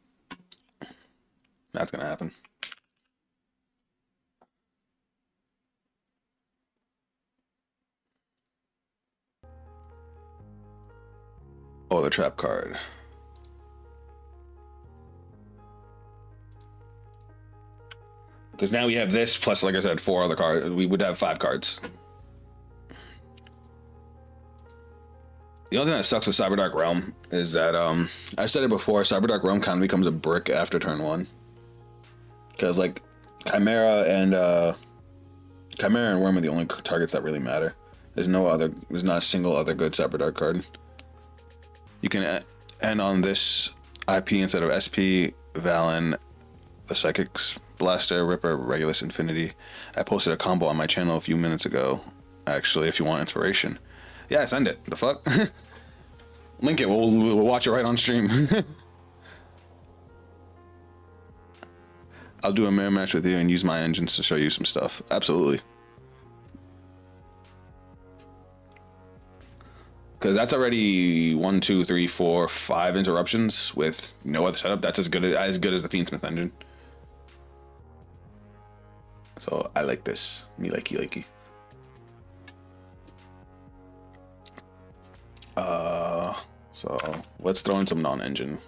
that's gonna happen. Oh, the trap card. Because now we have this, plus, like I said, 4 other cards. We would have 5 cards. The only thing that sucks with Cyberdark Realm is that, I've said it before, Cyberdark Realm kind of becomes a brick after turn 1. Because, like, Chimera and Worm are the only targets that really matter. There's not a single other good Cyberdark card. You can end on this IP instead of SP, Valen, the Psychics, Blaster, Ripper, Regulus, Infinity. I posted a combo on my channel a few minutes ago, actually, if you want inspiration. Yeah, send it. The fuck? Link it. We'll watch it right on stream. I'll do a mirror match with you and use my engines to show you some stuff. Absolutely. Because that's already 1, 2, 3, 4, 5 interruptions with no other setup. That's as good as the Fiendsmith engine. So I like this. Me likey likey. So let's throw in some non-engine.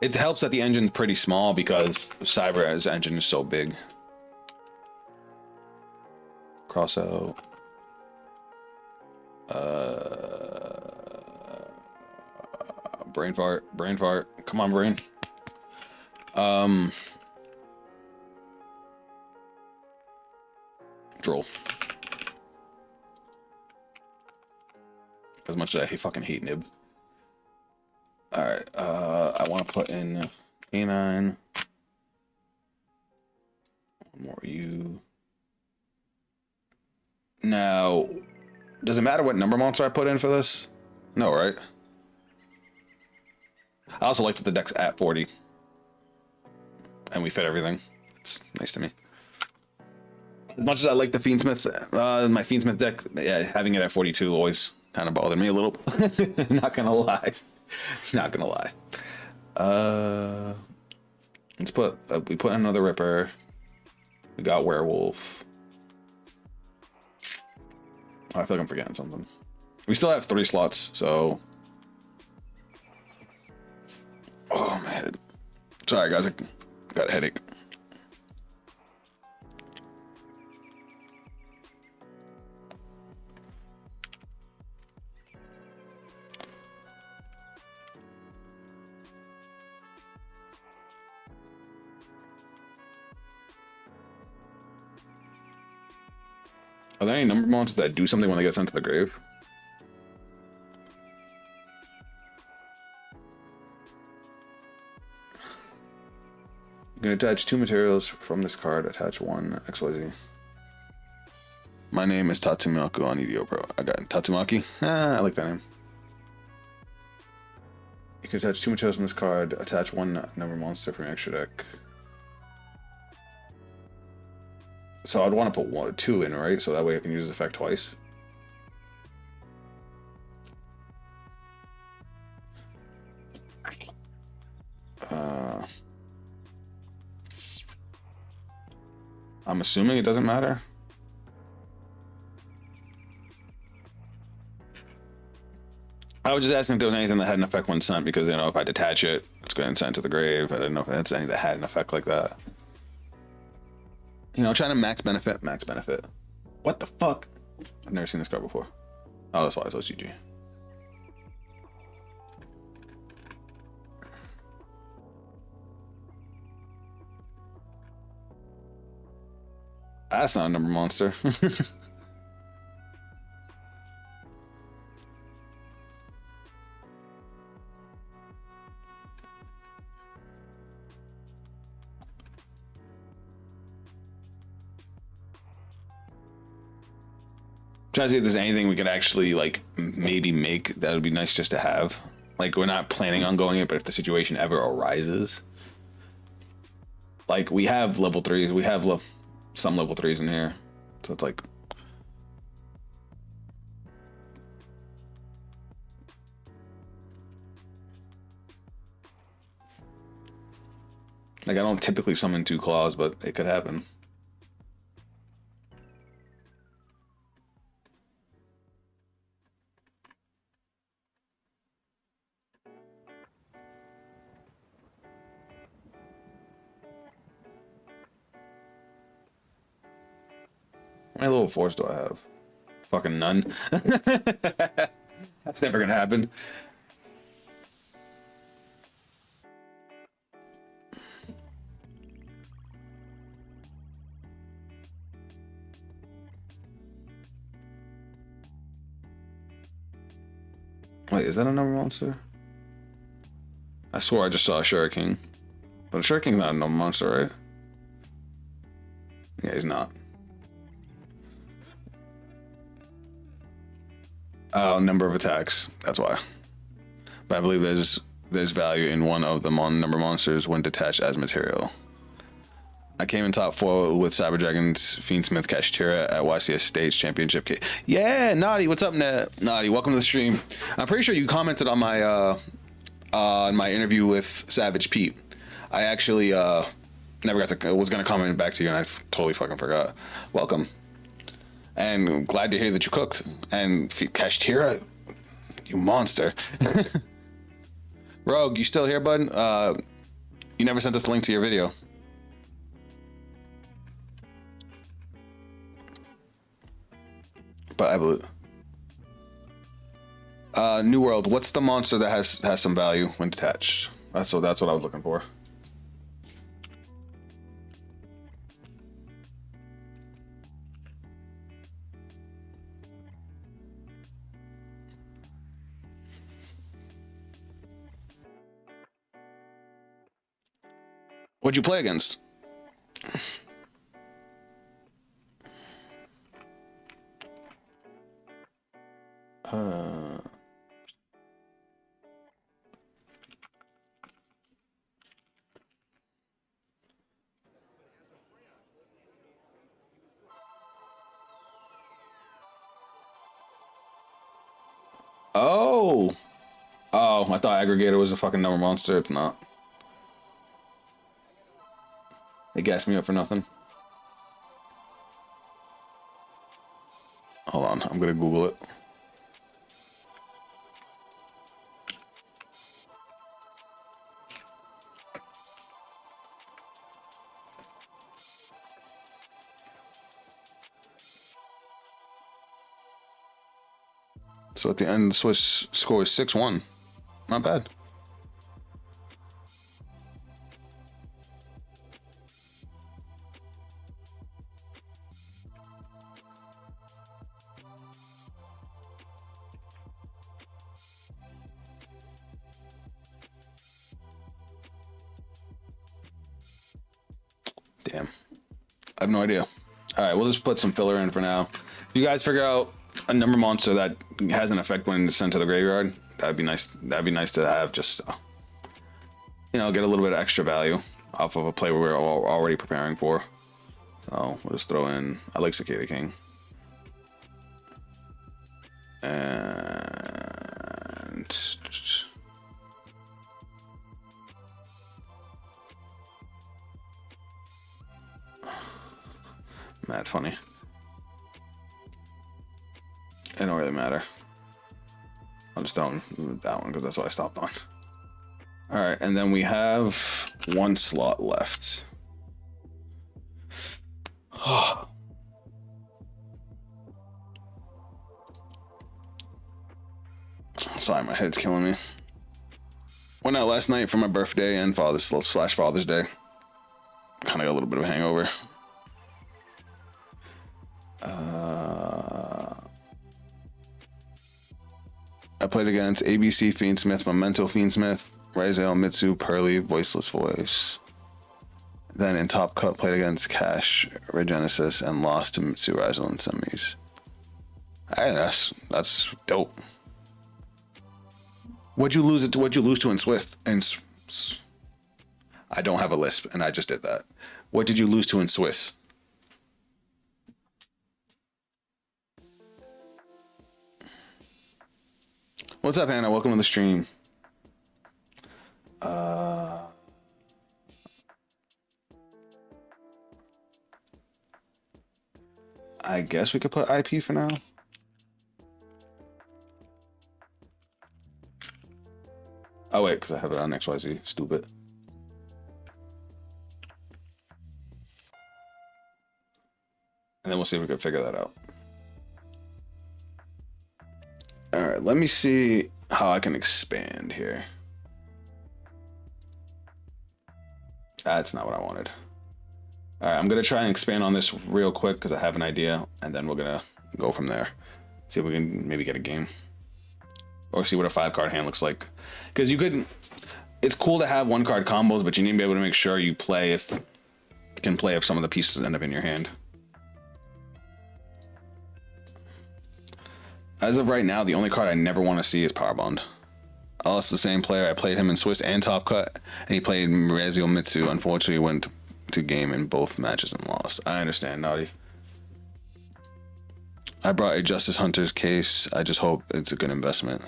It helps that the engine's pretty small because Cyber's engine is so big. Cross out. Brain fart. Brain fart. Come on, brain. Droll. As much as I fucking hate Nib. Alright, I want to put in K9. One more U. Now, does it matter what number monster I put in for this? No, right? I also like that the deck's at 40. And we fit everything. It's nice to me. As much as I like the Fiendsmith, my Fiendsmith deck, yeah, having it at 42 always kind of bothered me a little. Not gonna lie. Not gonna lie. Let's put we put another Ripper. We got Werewolf. Oh, I feel like I'm forgetting something. We still have 3 slots, so. Oh my head. Sorry guys, I got a headache. Are there any number monsters that do something when they get sent to the grave? You can attach 2 materials from this card. Attach 1 XYZ. My name is Tatsumaki on Yugioh, bro. I got Tatsumaki. I like that name. You can attach 2 materials from this card. Attach 1 number monster from your extra deck. So I'd want to put 2 in, right? So that way I can use this effect twice. I'm assuming it doesn't matter. I was just asking if there was anything that had an effect when sent, because, you know, if I detach it, it's going to send to the grave. I didn't know if that's anything that had an effect like that. You know, trying to max benefit, max benefit. What the fuck? I've never seen this card before. Oh, that's why it's OCG. That's not a number monster. Trying to see if there's anything we could actually, like, maybe make that would be nice just to have. Like, we're not planning on going it, but if the situation ever arises. Like, we have level 3s. We have some level 3s in here. So it's like... Like, I don't typically summon 2 claws, but it could happen. How many level 4s do I have? Fucking none. That's never gonna happen. Wait, is that a number monster? I swore I just saw a Shuriken. But a Shuriken's not a number monster, right? Yeah, he's not. Oh, number of attacks. That's why. But I believe there's value in one of the number monsters when detached as material. I came in top 4 with Cyber Dragons, Fiendsmith, Kashtira at YCS Stage Championship. Yeah, Naughty, what's up, Naughty? Welcome to the stream. I'm pretty sure you commented on my interview with Savage Pete. I actually never got to. Was gonna comment back to you, and I totally fucking forgot. Welcome, and I'm glad to hear that you cooked. And Kashtira, you monster. Rogue, you still here, bud? You never sent us the link to your video. But I believe. New World. What's the monster that has some value when detached? That's what I was looking for. What'd you play against? Oh, I thought Aggregator was a fucking number monster. It's not. They gassed me up for nothing. Hold on, I'm gonna Google it. So at the end, the Swiss score is 6-1. Not bad. Damn. I have no idea. All right, we'll just put some filler in for now. If you guys figure out a number monster that has an effect when it's sent to the graveyard, that'd be nice. That'd be nice to have, just you know, get a little bit of extra value off of a play we're already preparing for. So we'll just throw in. I like Cicada King. And mad funny. It don't really matter. I'll just throw in that one because that's what I stopped on. All right, and then we have one slot left. Sorry, my head's killing me. Went out last night for my birthday and Father's Day. Kind of got a little bit of a hangover. I played against ABC Fiendsmith, Memento Fiendsmith, Raziel, Mitsu, Pearly, Voiceless Voice. Then in Top Cut, played against Cash, Regenesis, and lost to Mitsu, Raziel in semis. Hey, that's dope. What'd you lose to in Swift? I don't have a lisp, and I just did that. What did you lose to in Swiss? What's up, Hannah? Welcome to the stream. I guess we could put IP for now. Oh wait, because I have it on XYZ. Stupid. And then we'll see if we can figure that out. All right, let me see how I can expand here. That's not what I wanted. All right, I'm gonna try and expand on this real quick because I have an idea, and then we're gonna go from there. See if we can maybe get a game, or see what a 5-card hand looks like. Because you could, it's cool to have 1-card combos, but you need to be able to make sure you can play if some of the pieces end up in your hand. As of right now, the only card I never want to see is Power Bond. Oh, it's the same player. I played him in Swiss and Top Cut, and he played Raziel Mitsu. Unfortunately, went to game in both matches and lost. I understand, Naughty. I brought a Justice Hunter's case. I just hope it's a good investment.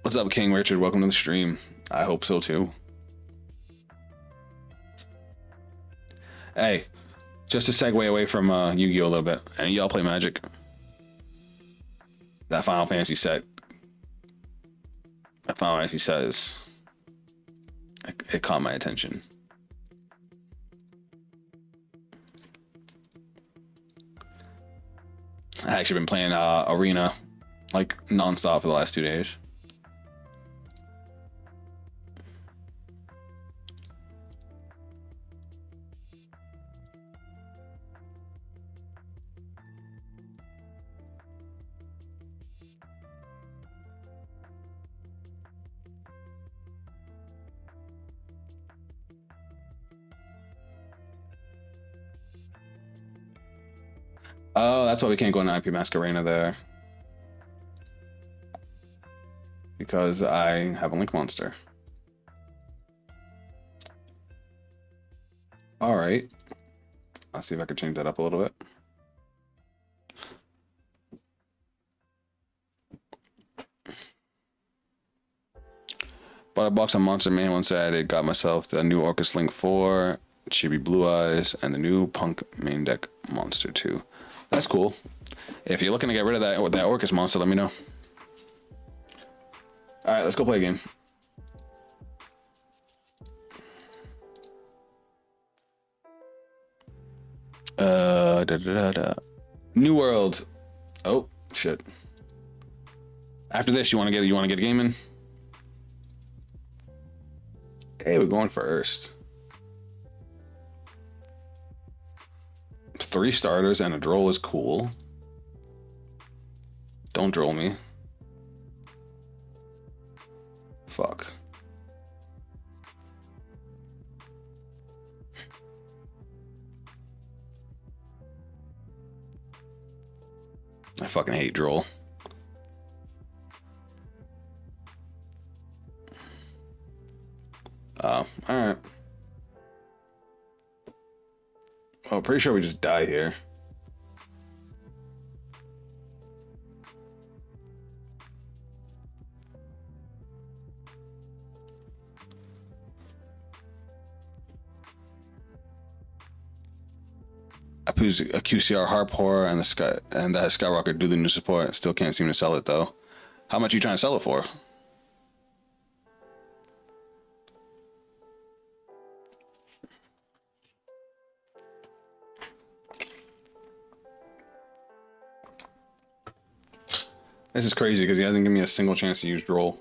What's up, King Richard? Welcome to the stream. I hope so too. Hey, just to segue away from Yu-Gi-Oh a little bit, and y'all play Magic? That Final Fantasy set. That Final Fantasy set is... It caught my attention. I actually been playing Arena like nonstop for the last 2 days. Oh, that's why we can't go in IP Mask Arena there. Because I have a Link Monster. Alright. I'll see if I can change that up a little bit. Bought a box of Monster Man one Saturday. Got myself the new Orcus Link 4, Chibi Blue Eyes, and the new Punk main deck Monster 2. That's cool. If you're looking to get rid of that Orcus monster, let me know. Alright, let's go play a game. New World. Oh, shit. After this, you wanna get a game in? Hey, we're going first. 3 starters and a droll is cool. Don't droll me. Fuck. I fucking hate droll. Oh, alright. Oh, pretty sure we just die here. I put a QCR Harp Horror and that Skyrocket do the new support. Still can't seem to sell it though. How much are you trying to sell it for? This is crazy because he hasn't given me a single chance to use droll.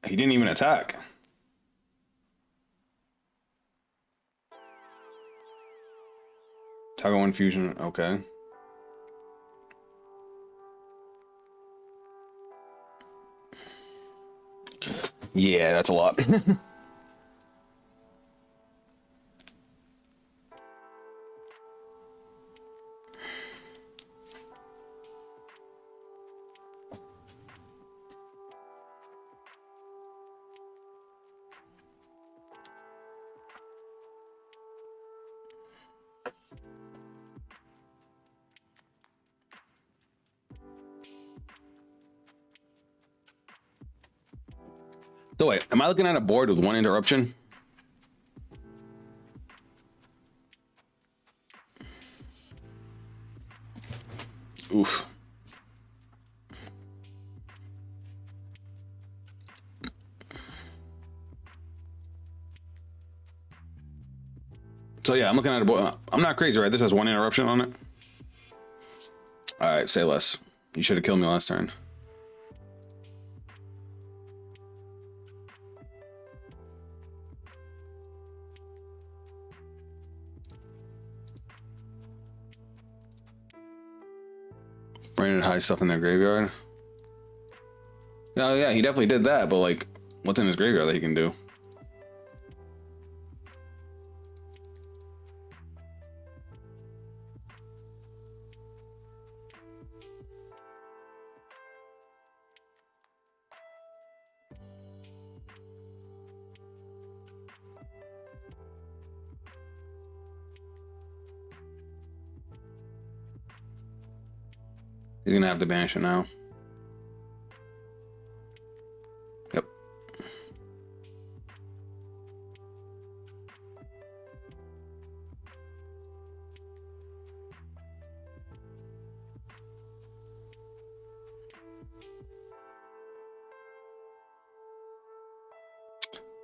He didn't even attack. Toggle 1 fusion, okay. Yeah, that's a lot. So wait, am I looking at a board with 1 interruption? Oof. So yeah, I'm looking at a board. I'm not crazy, right? This has 1 interruption on it. All right, say less. You should have killed me last turn. Brandon hides stuff in their graveyard. No, yeah, he definitely did that, but like, what's in his graveyard that he can do? He's gonna have to banish it now. Yep.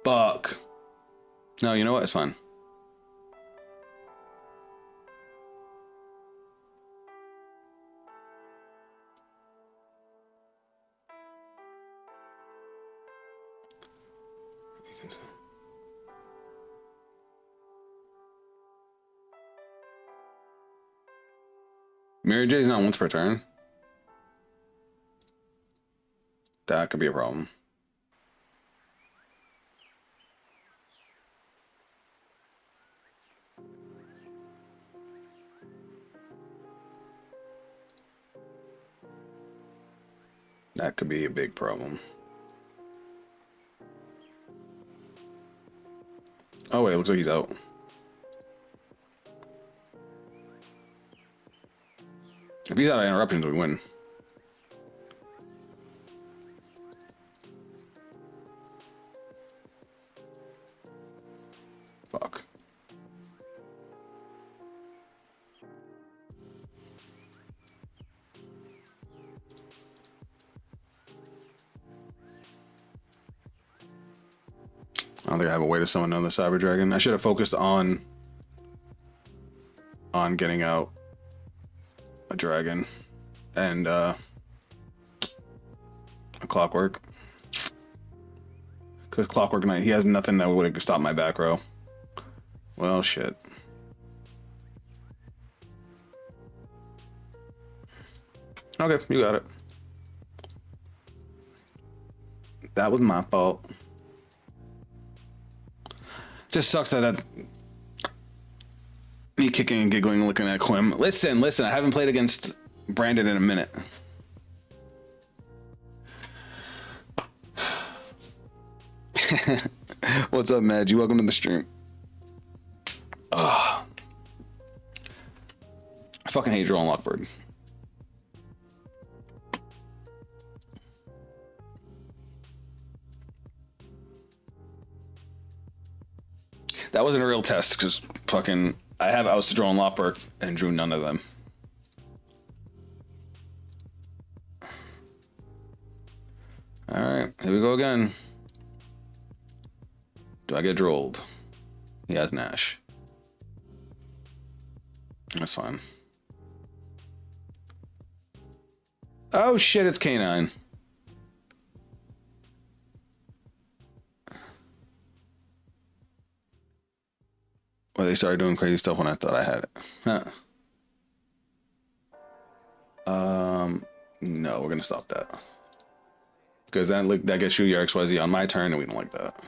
Fuck. No, you know what? It's fine. Mary J's not once per turn. That could be a problem. That could be a big problem. Oh wait, it looks like he's out. If he's out of interruptions, we win. Fuck. I don't think I have a way to summon another Cyber Dragon. I should have focused on getting out a dragon and a Clockwork. Because Clockwork Knight, he has nothing that would stop my back row. Well, shit. Okay, you got it. That was my fault. Just sucks that me kicking and giggling, looking at Quim. Listen, I haven't played against Brandon in a minute. What's up, Madge? Welcome to the stream. Ugh. I fucking hate drawing Lockbird. That wasn't a real test because fucking I was drawing Lockbird and drew none of them. All right, here we go again. Do I get drolled? He has Nash. That's fine. Oh shit, it's K9. Well, they started doing crazy stuff when I thought I had it. Huh. No, we're gonna stop that. Because that gets you your XYZ on my turn, and we don't like that.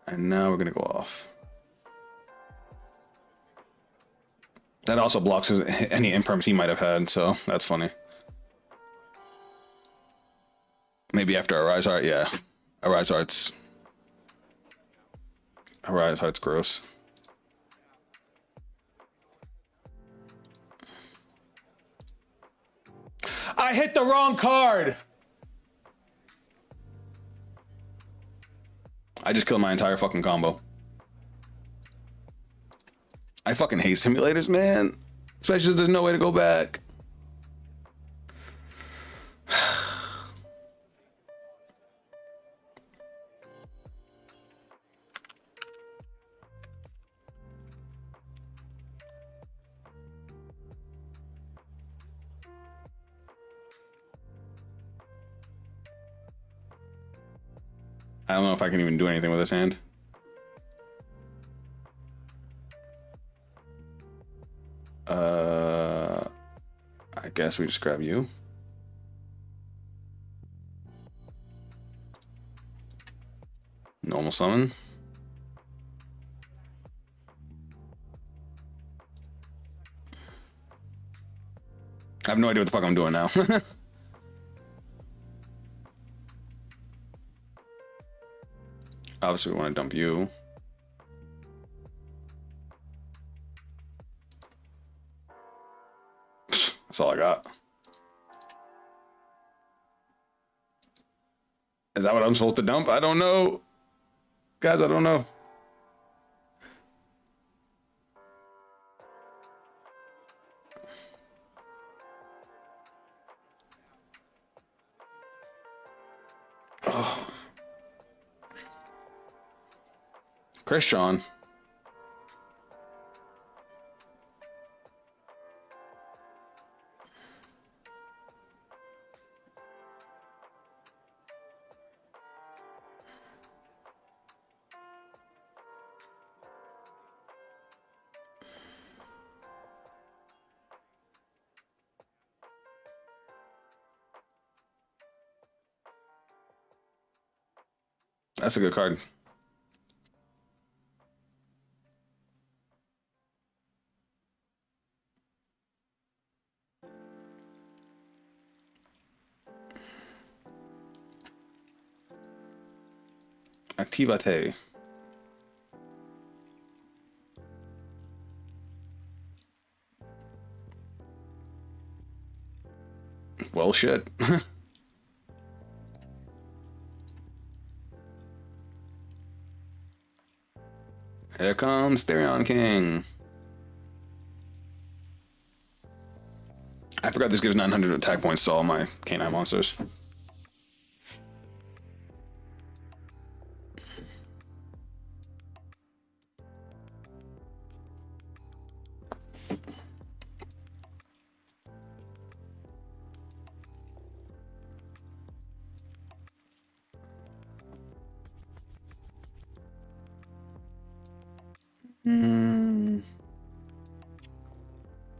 And now we're gonna go off. That also blocks any imperms he might have had, so that's funny. Maybe after Arise Heart, yeah. Arise Heart's gross. I hit the wrong card! I just killed my entire fucking combo. I fucking hate simulators, man. Especially if there's no way to go back. I don't know if I can even do anything with this hand. I guess we just grab you. Normal summon. I have no idea what the fuck I'm doing now. Obviously, we want to dump you. That's all I got. Is that what I'm supposed to dump? I don't know. Guys, I don't know. Oh. Christian. That's a good card. Activate. Well, shit. Here comes Therion King. I forgot this gives 900 attack points to all my canine monsters.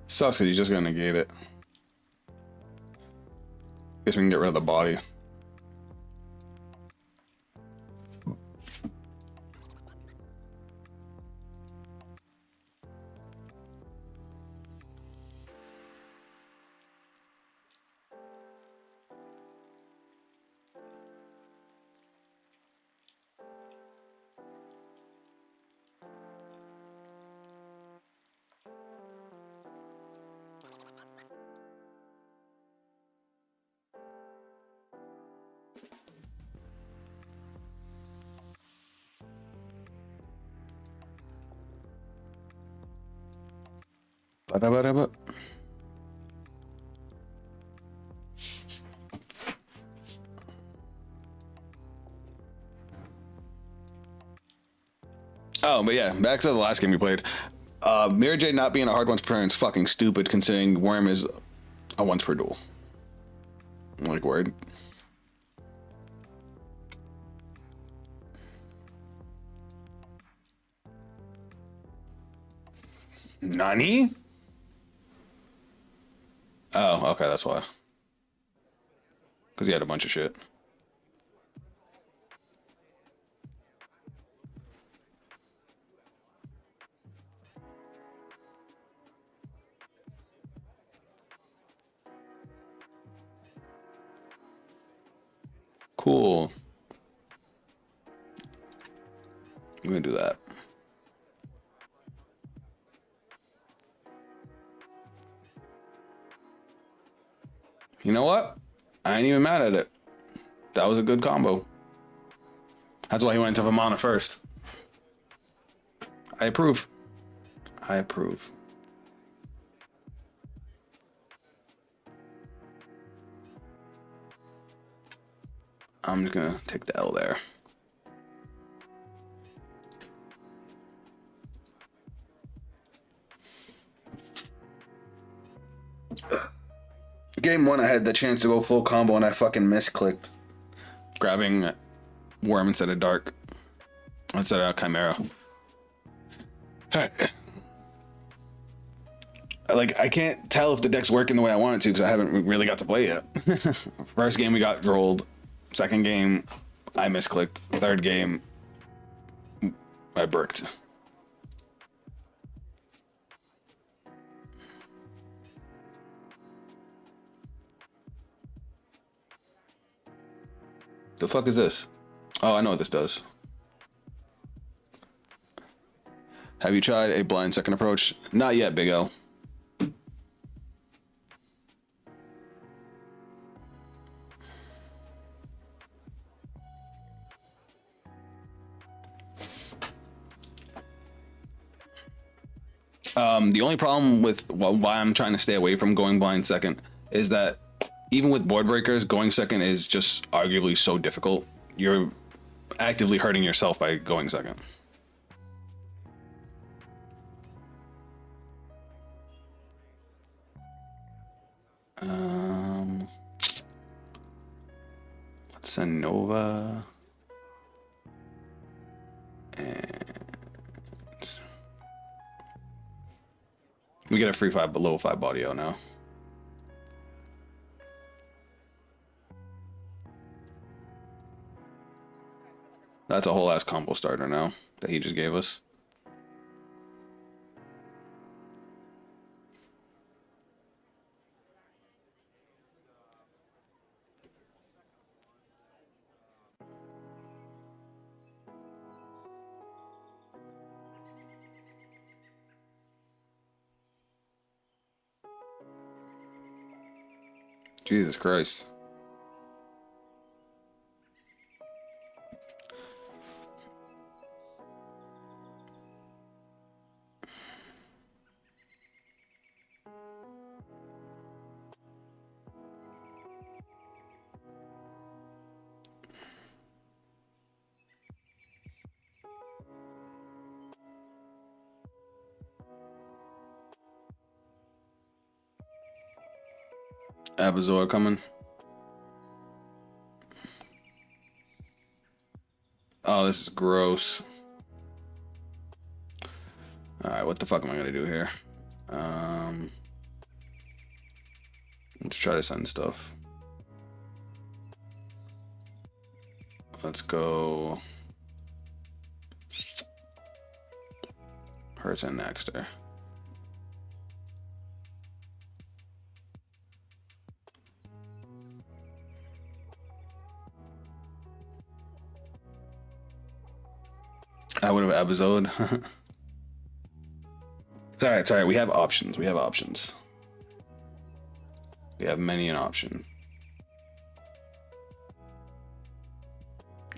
Sucks because he's just gonna negate it. Guess we can get rid of the body. Ba-da-ba-da-ba. Oh, but yeah, back to the last game we played. Mirror Jade not being a hard once per turn is fucking stupid considering Worm is a once per duel. Like, word. Nani? Oh, okay, that's why. Because he had a bunch of shit. Cool. I'm gonna do that. You know what? I ain't even mad at it. That was a good combo. That's why he went into Vamana first. I approve. I approve. I'm just gonna take the L there. Game one, I had the chance to go full combo and I fucking misclicked. Grabbing Worm instead of Dark. Instead of Chimera. Like, I can't tell if the deck's working the way I want it to because I haven't really got to play yet. First game, we got rolled. Second game, I misclicked. Third game, I bricked. The fuck is this? Oh, I know what this does. Have you tried a blind second approach? Not yet, Big L. The only problem with why I'm trying to stay away from going blind second is that even with board breakers, going second is just arguably so difficult. You're actively hurting yourself by going second. Let's send Nova. And we get a free 5, but level 5 body out now. That's a whole ass combo starter now that he just gave us. Jesus Christ. Abazor coming. Oh, this is gross. Alright, what the fuck am I gonna do here? Let's try to send stuff. Let's go. Hurts and Naxter. I would have Abazoed. It's alright, it's alright. We have options. We have options. We have many an option.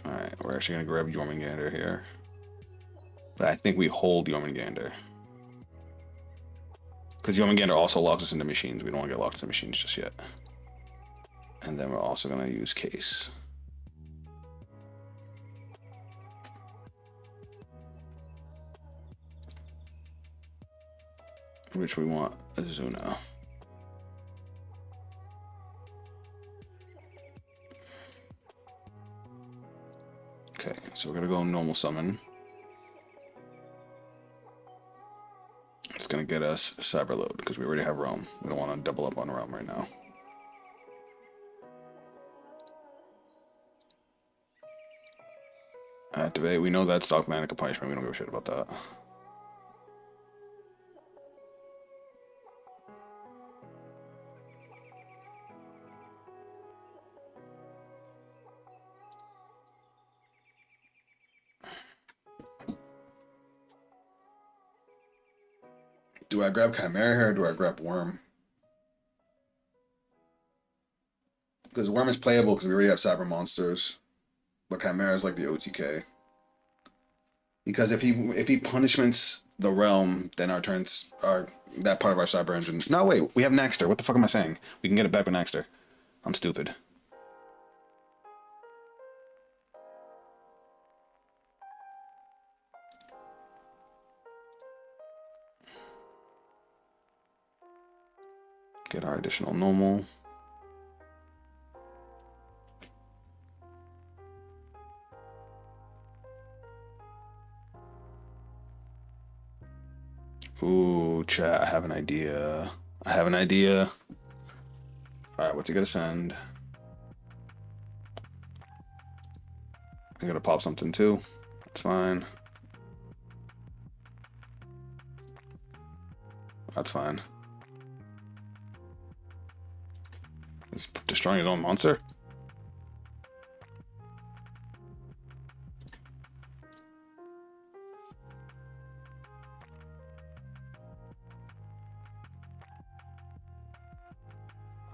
Alright, we're actually gonna grab Jormungandr here. But I think we hold Jormungandr. Because Jormungandr also locks us into machines. We don't want to get locked into machines just yet. And then we're also gonna use Case. Which we want Azuna. Okay, so we're gonna go normal summon. It's gonna get us Cyberload because we already have Realm. We don't want to double up on Realm right now. Activate. We know that's Dogmatic Punishment. We don't give a shit about that. Do I grab Chimera here or do I grab Worm? Because Worm is playable because we already have Cyber Monsters. But Chimera is like the OTK. Because if he punishments the realm, then our turns are that part of our cyber engine. No, wait, we have Naxter. What the fuck am I saying? We can get it back with Naxter. I'm stupid. Get our additional normal. Ooh, chat, I have an idea. I have an idea. Alright, what's he gonna send? I'm gonna pop something too. That's fine. That's fine. He's destroying his own monster?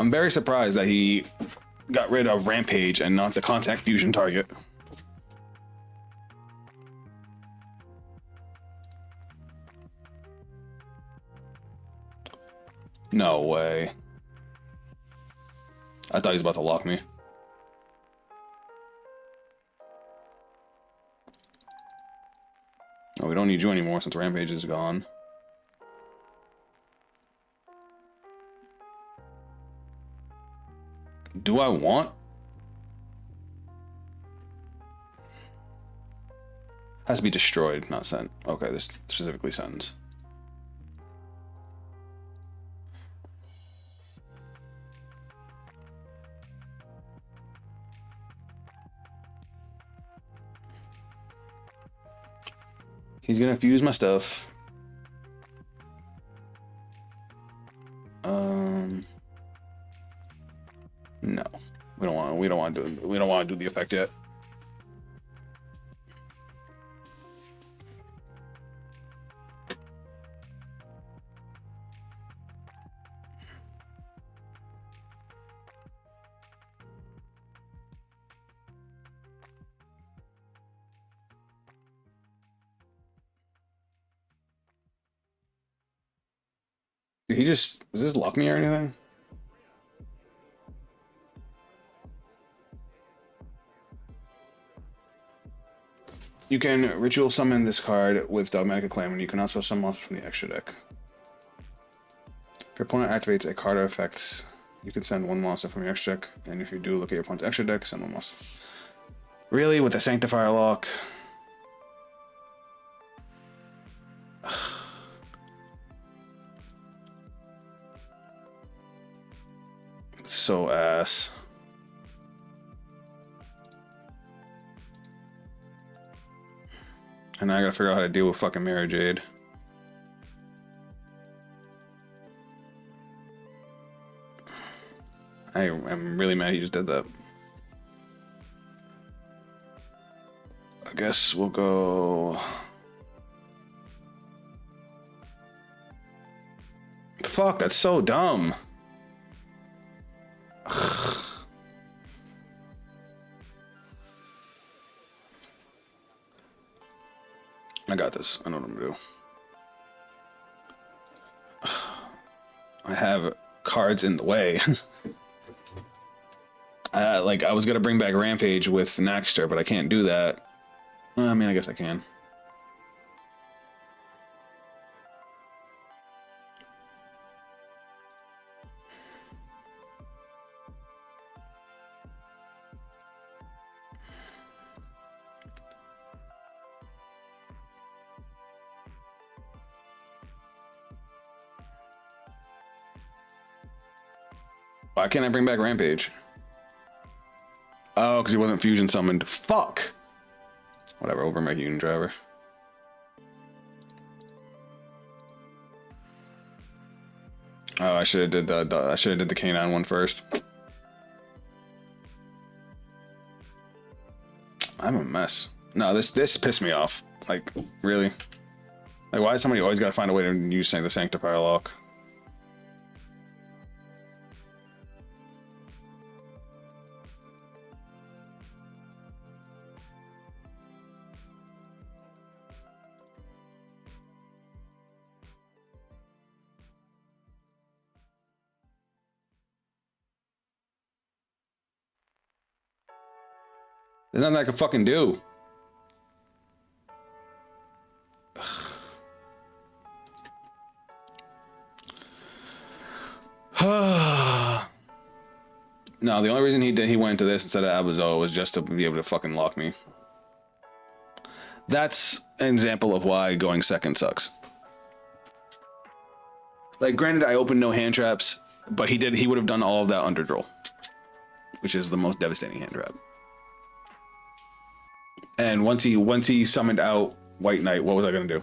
I'm very surprised that he got rid of Rampage and not the Contact Fusion target. No way. I thought he was about to lock me. Oh, we don't need you anymore since Rampage is gone. Do I want? Has to be destroyed, not sent. Okay, this specifically sends. He's gonna fuse my stuff. No, we don't want. We don't want to do. We don't want to do the effect yet. Did he just? Does this lock me or anything? You can ritual summon this card with Dogmatic Acclaim, and you can also summon monsters from the extra deck. If your opponent activates a card or effects, you can send one monster from your extra deck, and if you do, look at your opponent's extra deck, send one monster. Really, with the Sanctifier lock? So ass. And now I gotta figure out how to deal with fucking Mara Jade. I'm really mad he just did that. I guess we'll go... Fuck, that's so dumb. I got this. I know what I'm gonna do. I have cards in the way. Like, I was gonna bring back Rampage with Naxter, but I can't do that. I mean, I guess I can. Why can't I bring back Rampage? Oh, because he wasn't fusion summoned. Fuck! Whatever, we'll bring back Union Driver. Oh, I should have did the canine one first. I'm a mess. No, this pissed me off. Like, really? Like, why is somebody always gotta find a way to use the Sanctifier lock? There's nothing I can fucking do. No, the only reason he went into this instead of Abazo was just to be able to fucking lock me. That's an example of why going second sucks. Like, granted, I opened no hand traps, but he would have done all of that underdraw, which is the most devastating hand trap. And once he summoned out White Knight, what was I gonna do?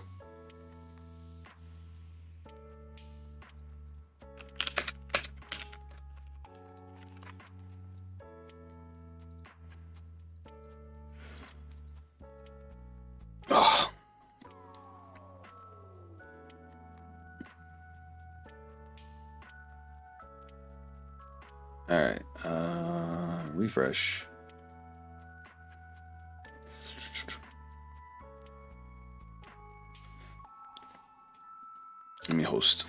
Oh. All right, refresh. Let me host.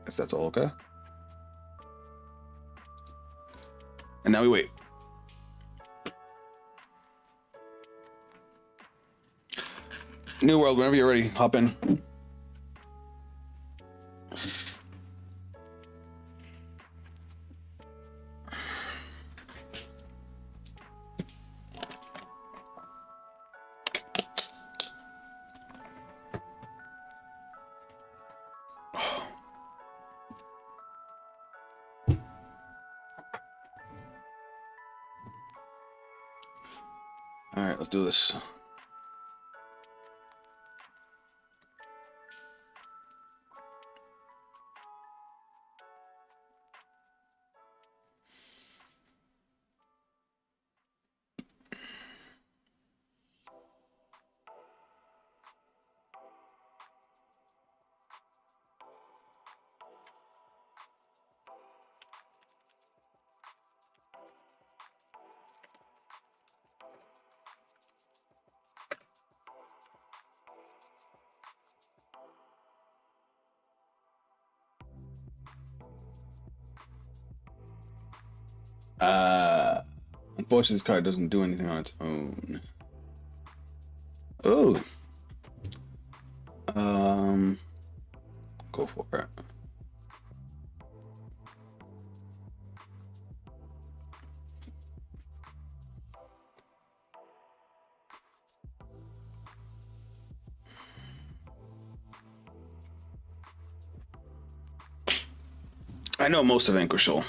Guess that's all okay. And now we wait. New world, whenever you're ready, hop in. All right, let's do this. Unfortunately, this card doesn't do anything on its own. Oh. Go for it. I know most of Vanquishal.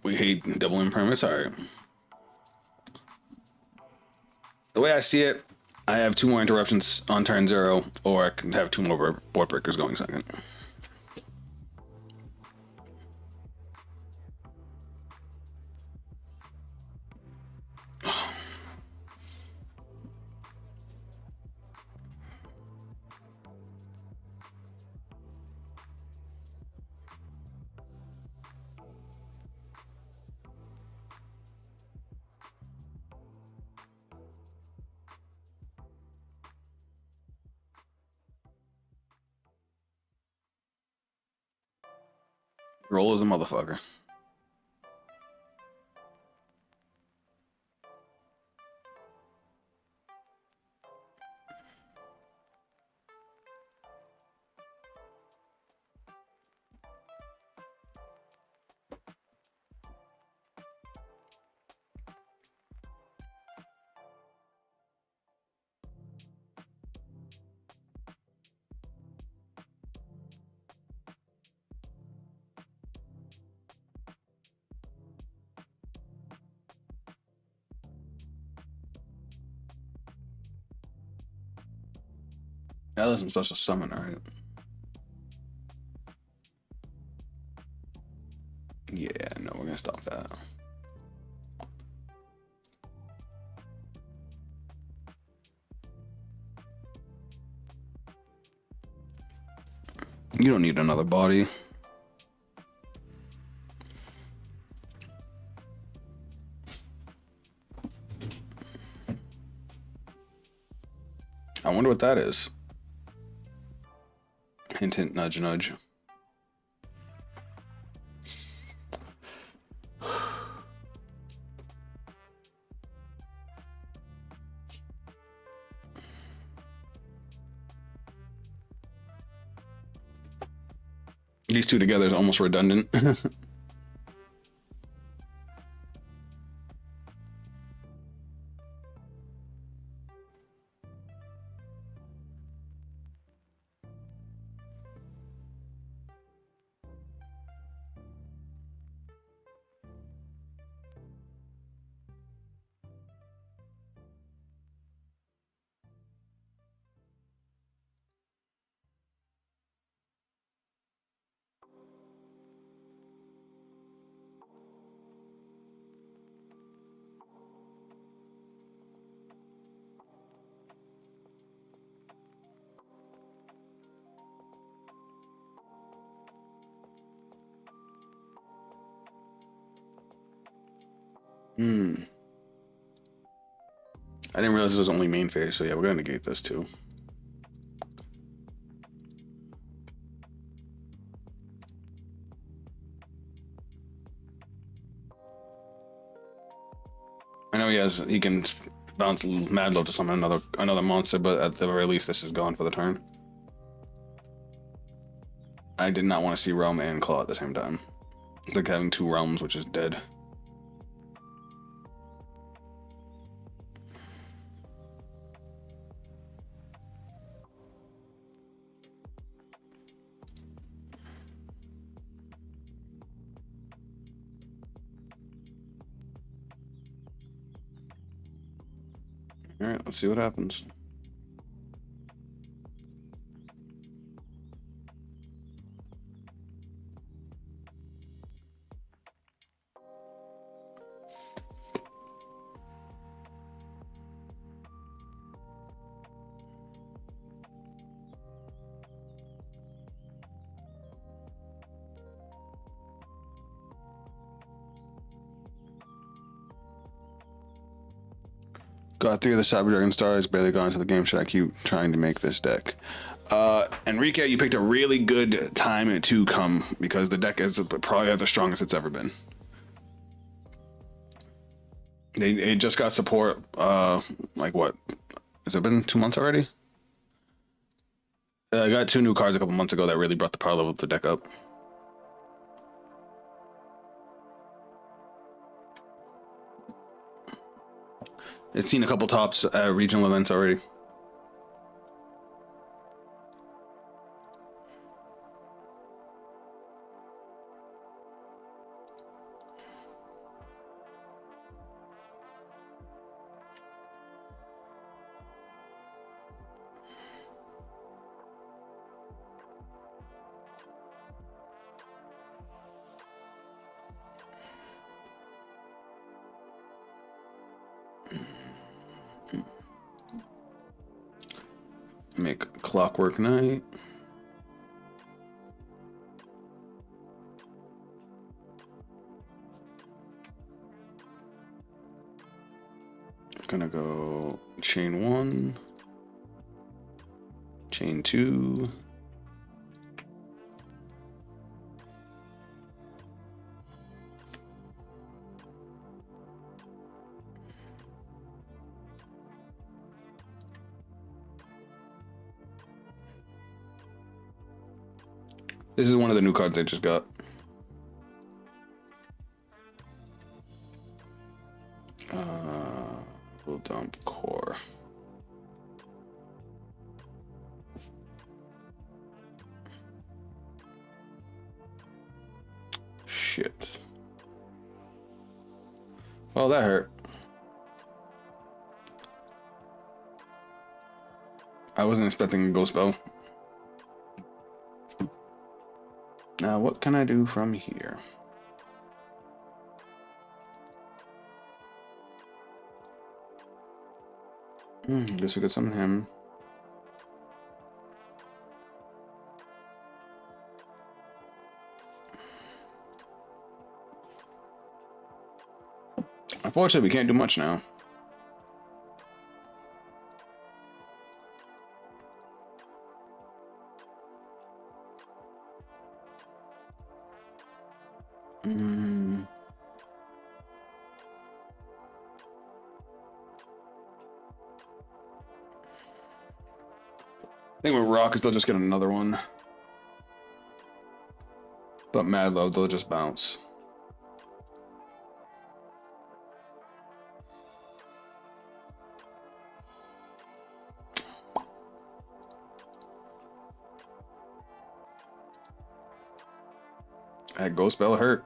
We hate double impermanence. All right. The way I see it, I have 2 more interruptions on turn 0, or I can have 2 more board breakers going second. Roll as a motherfucker. Yeah, that's some special summon, all right. Yeah, no, we're gonna stop that. You don't need another body. I wonder what that is. Hint, hint, nudge, nudge. These two together is almost redundant. I didn't realize it was only main phase, so yeah, we're gonna negate this too. I know he can bounce Mad Love to summon another monster, but at the very least, this is gone for the turn. I did not want to see Realm and Claw at the same time. It's like having two realms, which is dead. All right, let's see what happens. Got 3 of the Cyber Dragon stars, barely got into the game. Should I keep trying to make this deck? Enrique, you picked a really good time to come because the deck is probably the strongest it's ever been. It just got support, like what? Has it been 2 months already? I got 2 new cards a couple months ago that really brought the power level of the deck up. It's seen a couple tops at regional events already. Make Clockwork Knight. Gonna go chain 1, chain 2. This is one of the new cards I just got. We'll dump core. Shit. Well, that hurt. I wasn't expecting a ghost spell. Now, what can I do from here? Guess we could summon him. Unfortunately, we can't do much now. I think with Rock, they'll just get another one. But Mad Love, they'll just bounce. That ghost spell hurt.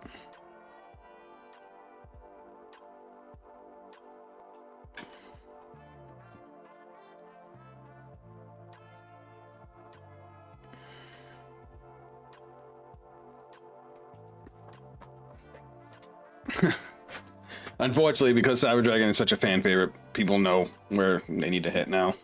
Unfortunately, because Cyber Dragon is such a fan favorite, people know where they need to hit now.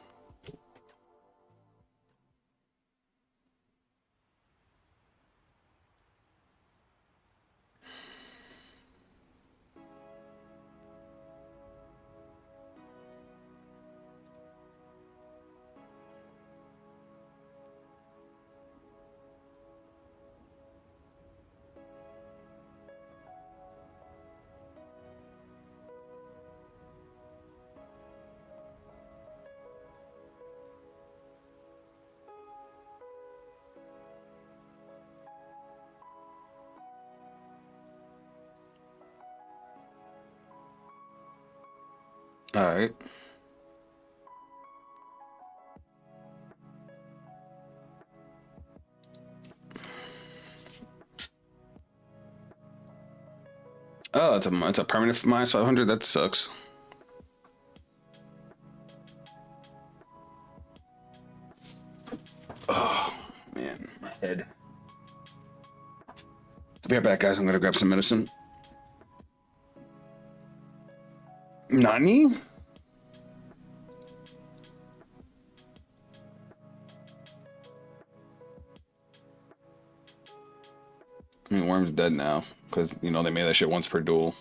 All right. Oh, it's a permanent minus 500. That sucks. Oh man, my head. I'll be right back, guys. I'm gonna grab some medicine. Nani? I mean, Worm's dead now because you know they made that shit once per duel.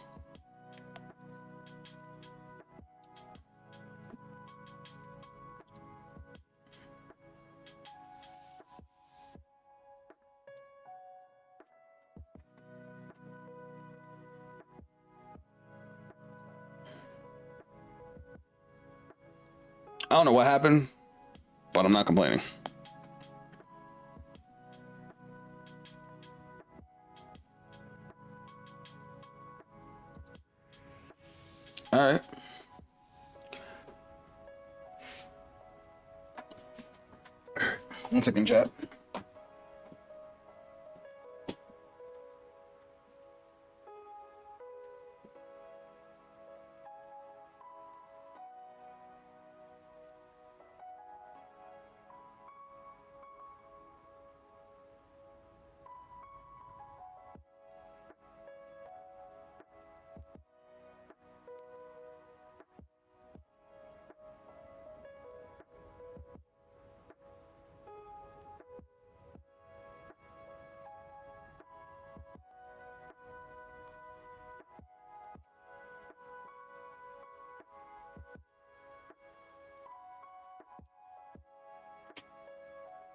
I don't know what happened, but I'm not complaining. All right. One second, chat.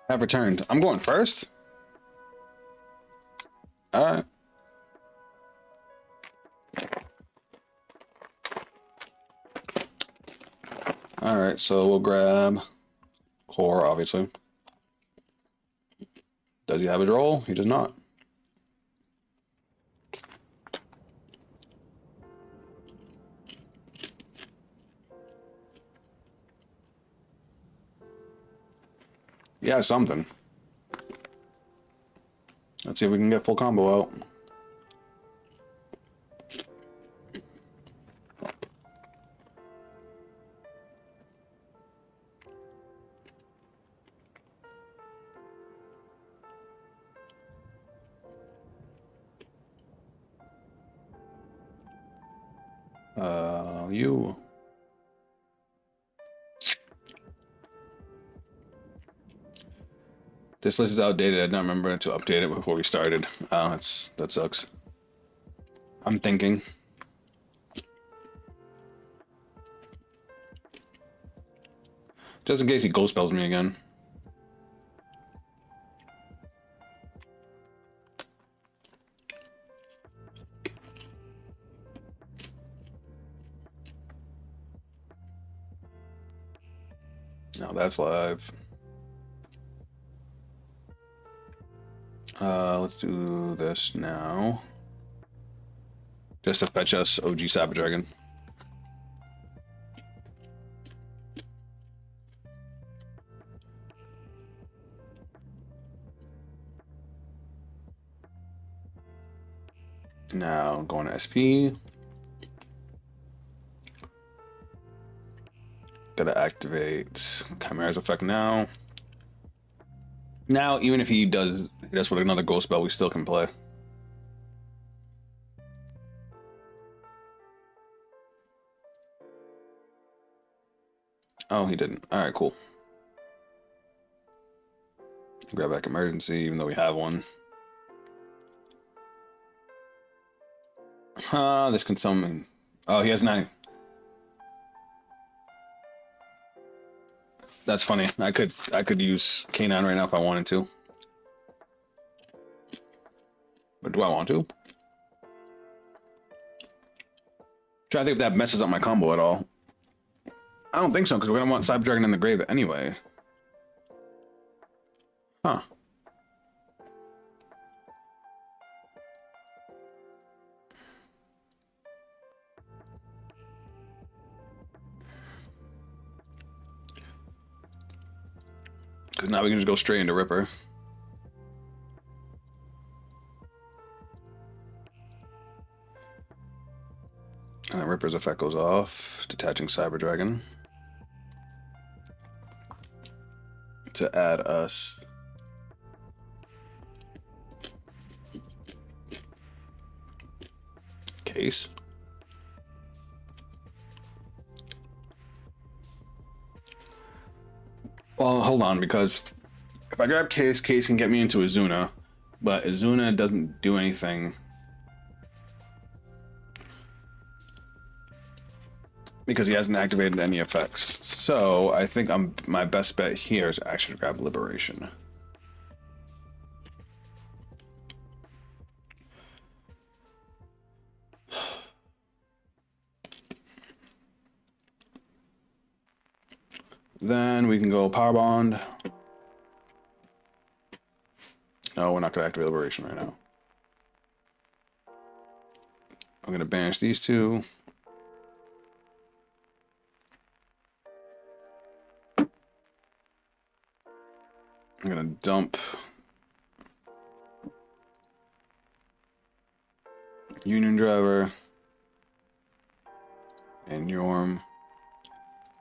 I've returned. I'm going first. All right. All right. So we'll grab core, obviously. Does he have his roll? He does not. Yeah, something. Let's see if we can get full combo out. You. This list is outdated. I did not remember to update it before we started. That sucks. I'm thinking. Just in case he ghost spells me again. No, that's live. Let's do this now. Just to fetch us OG Savage Dragon. Now going to SP. Gotta activate Chimera's effect now. Now, even if he does hit us with another ghost spell, we still can play. Oh, he didn't. All right, cool. Grab back emergency, even though we have one. This can summon. Oh, he has 9. That's funny. I could use K9 right now if I wanted to. But do I want to? Try to think if that messes up my combo at all. I don't think so, because we're gonna want Cyber Dragon in the grave anyway. Huh. Because now we can just go straight into Ripper. And then Ripper's effect goes off, detaching Cyber Dragon. To add us Case. Well, hold on, because if I grab Case, Case can get me into Azuna, but Azuna doesn't do anything because he hasn't activated any effects. So I think my best bet here is actually to grab Liberation. Then we can go Power Bond. No, we're not going to activate Liberation right now. I'm going to banish these two. I'm going to dump Union Driver and Yorm.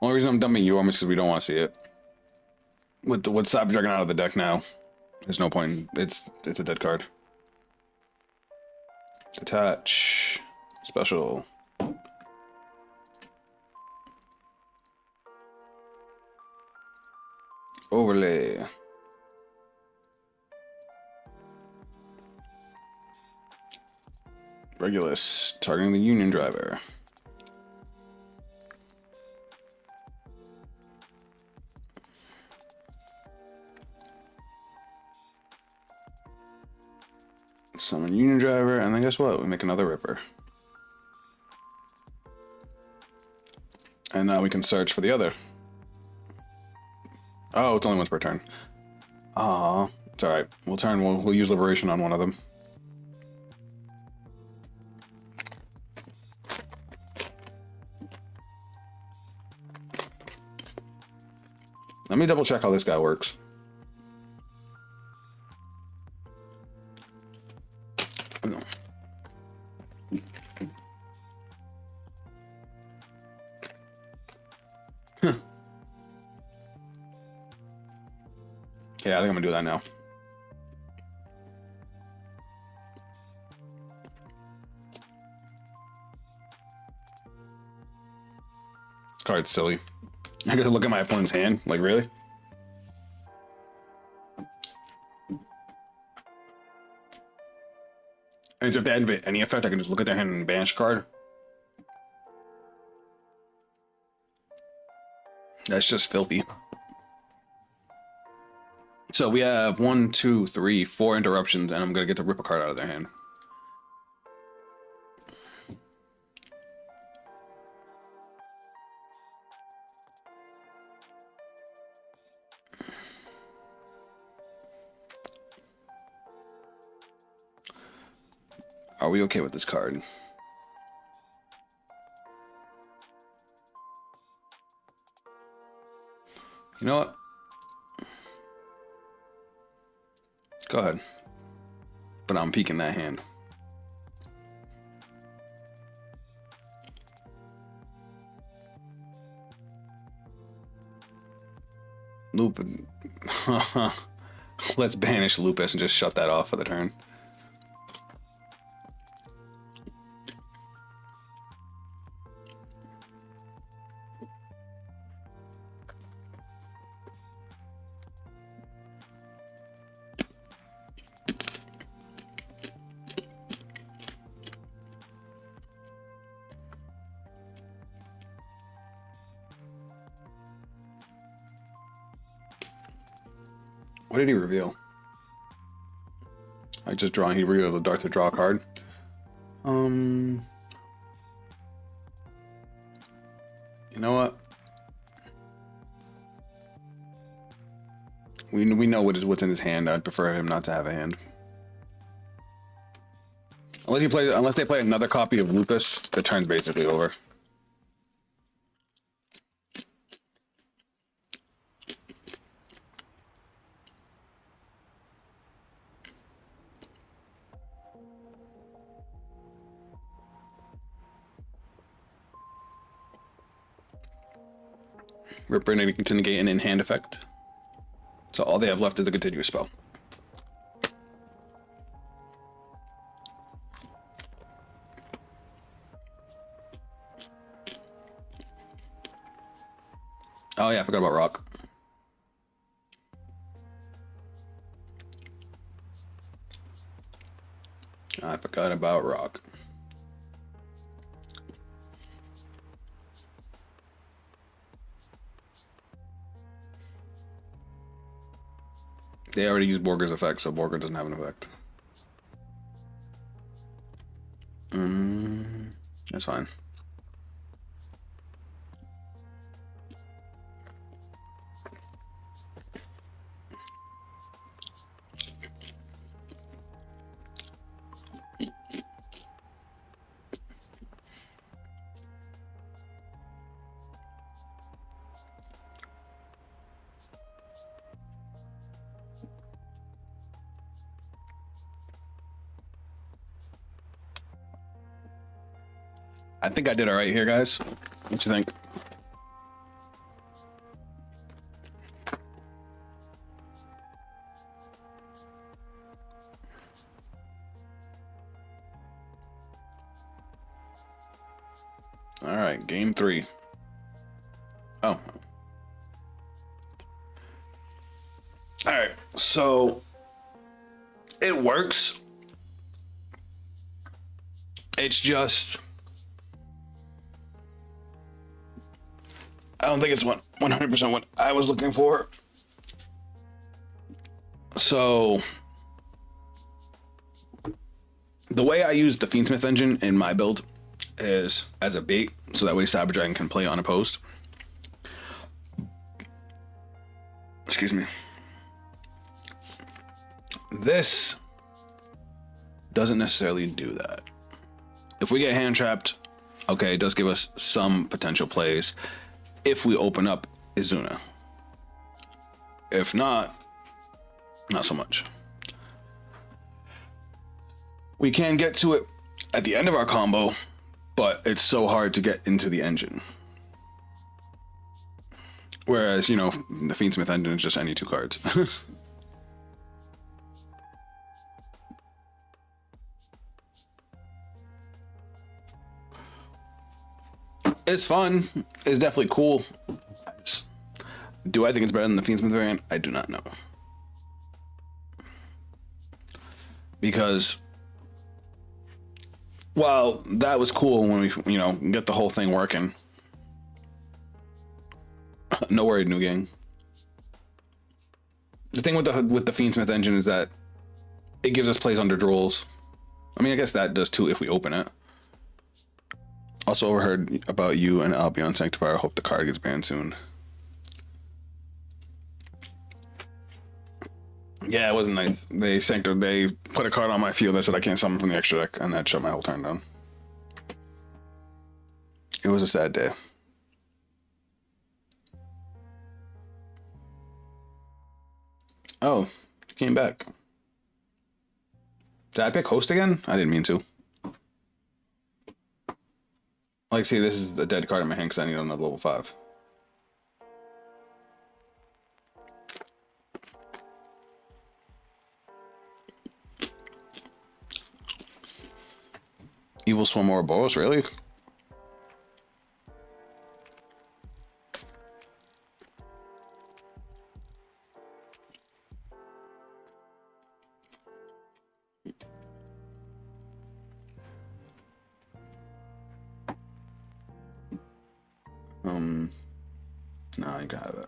Only reason I'm dumping Yorm is because we don't want to see it. With Cyber Dragon out of the deck now, there's no point. It's a dead card. Detach. Special. Overlay. Regulus. Targeting the Union Driver. Summon Union Driver, and then guess what? We make another Ripper. And now we can search for the other. Oh, it's only once per turn. Aw, it's alright. We'll use Liberation on one of them. Let me double check how this guy works. No. Yeah, I think I'm gonna do that now. This card's silly. I gotta look at my opponent's hand. Like, really? And so if they activate any effect, I can just look at their hand and banish card. That's just filthy. So we have 1, 2, 3, 4 interruptions, and I'm gonna get to rip a card out of their hand. Are we okay with this card? You know what? Go ahead. But I'm peeking that hand. Lupin. Let's banish Lupus and just shut that off for the turn. What did he reveal? I just draw. He revealed the Dark to draw a card. You know what? We know what's in his hand. I'd prefer him not to have a hand. Unless they play another copy of Lupus, the turn's basically over. Rip Renegade to negate an in-hand effect. So all they have left is a continuous spell. Oh yeah, I forgot about Rock. I forgot about Rock. They already used Borger's effect, so Borger doesn't have an effect. That's fine. I think I did all right here, guys. What you think? All right, game 3. Oh. All right, so it works. It's just I don't think it's 100% what I was looking for. So the way I use the Fiendsmith engine in my build is as a bait, so that way Cyber Dragon can play unopposed. Excuse me. This doesn't necessarily do that. If we get hand trapped, okay, it does give us some potential plays if we open up Izuna. If not so much. We can get to it at the end of our combo, but it's so hard to get into the engine. Whereas, you know, the Fiendsmith engine is just any 2 cards. It's fun. It's definitely cool. Do I think it's better than the Fiendsmith variant? I do not know. Because while that was cool when we, you know, get the whole thing working. No worry, new gang. The thing with the Fiendsmith engine is that it gives us plays under drolls. I mean, I guess that does too if we open it. Also overheard about you and Albion Sanctifier. Hope the card gets banned soon. Yeah, it wasn't nice. They put a card on my field that said I can't summon from the extra deck, and that shut my whole turn down. It was a sad day. Oh, you came back. Did I pick host again? I didn't mean to. Like, see, this is a dead card in my hand because I need another level 5. Evil Swarm Ouroboros, really? No, I got it.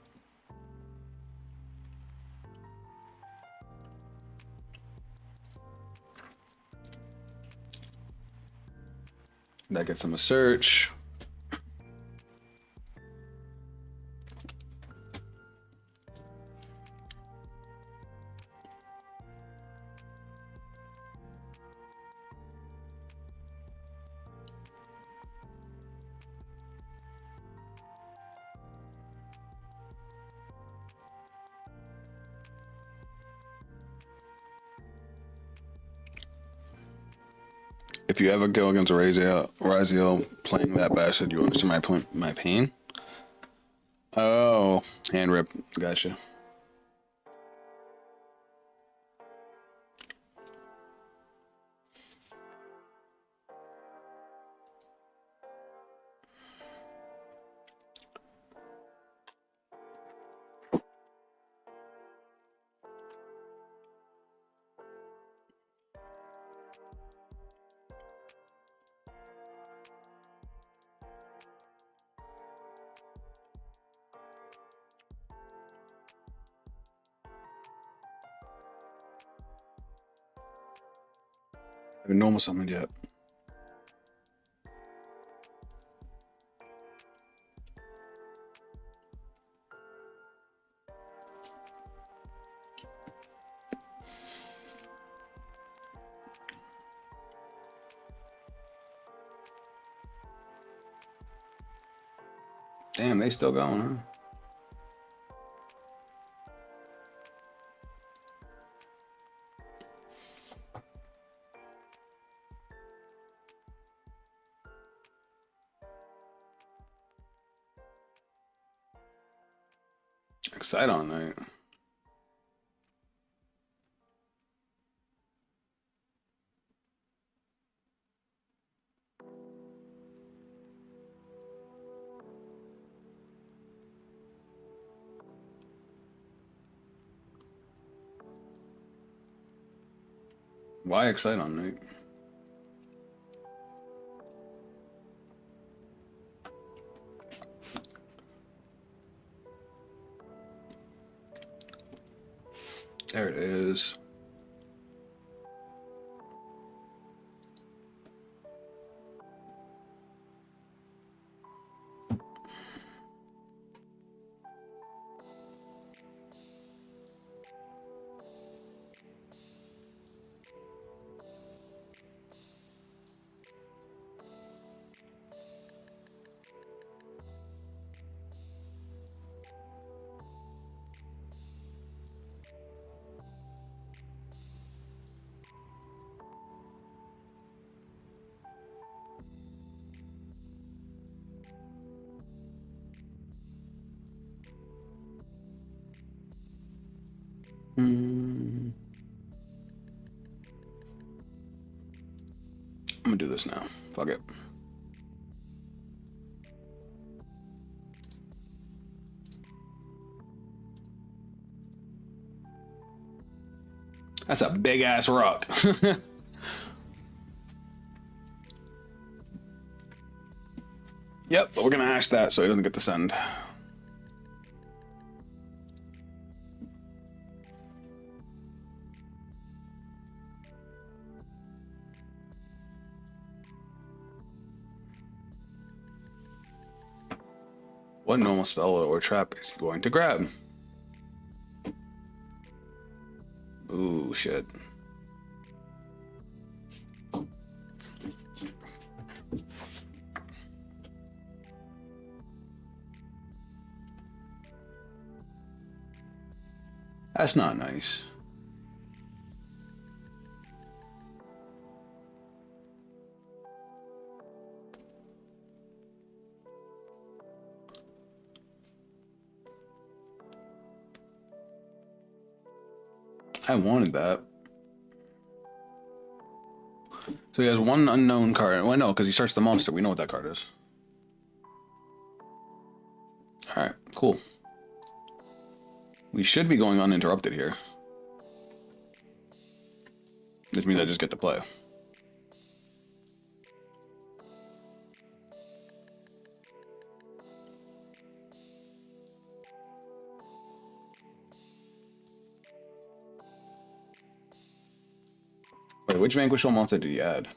That gets him a search. If you ever go against a Raziel playing that bastard, you understand my pain. Oh, hand rip. Gotcha. Haven't normal summoned yet. Damn, they still going, huh? Excite on night. Why excite on night? There it is. I'm gonna do this now. Fuck it. That's a big ass rock. Yep, but we're gonna hash that so he doesn't get to send. What normal spell or trap is he going to grab? Ooh, shit. That's not nice. I wanted that. So he has one unknown card. Well, no, because he searched the monster. We know what that card is. Alright, cool. We should be going uninterrupted here. This means I just get to play. Wait, which Vanquishable monster did he add?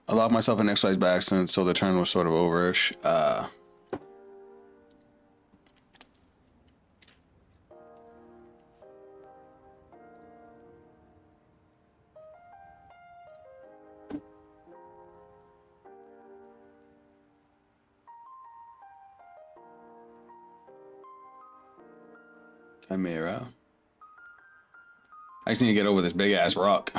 I locked myself in exercise by accident, so the turn was sort of overish. Chimera. I just need to get over this big ass rock.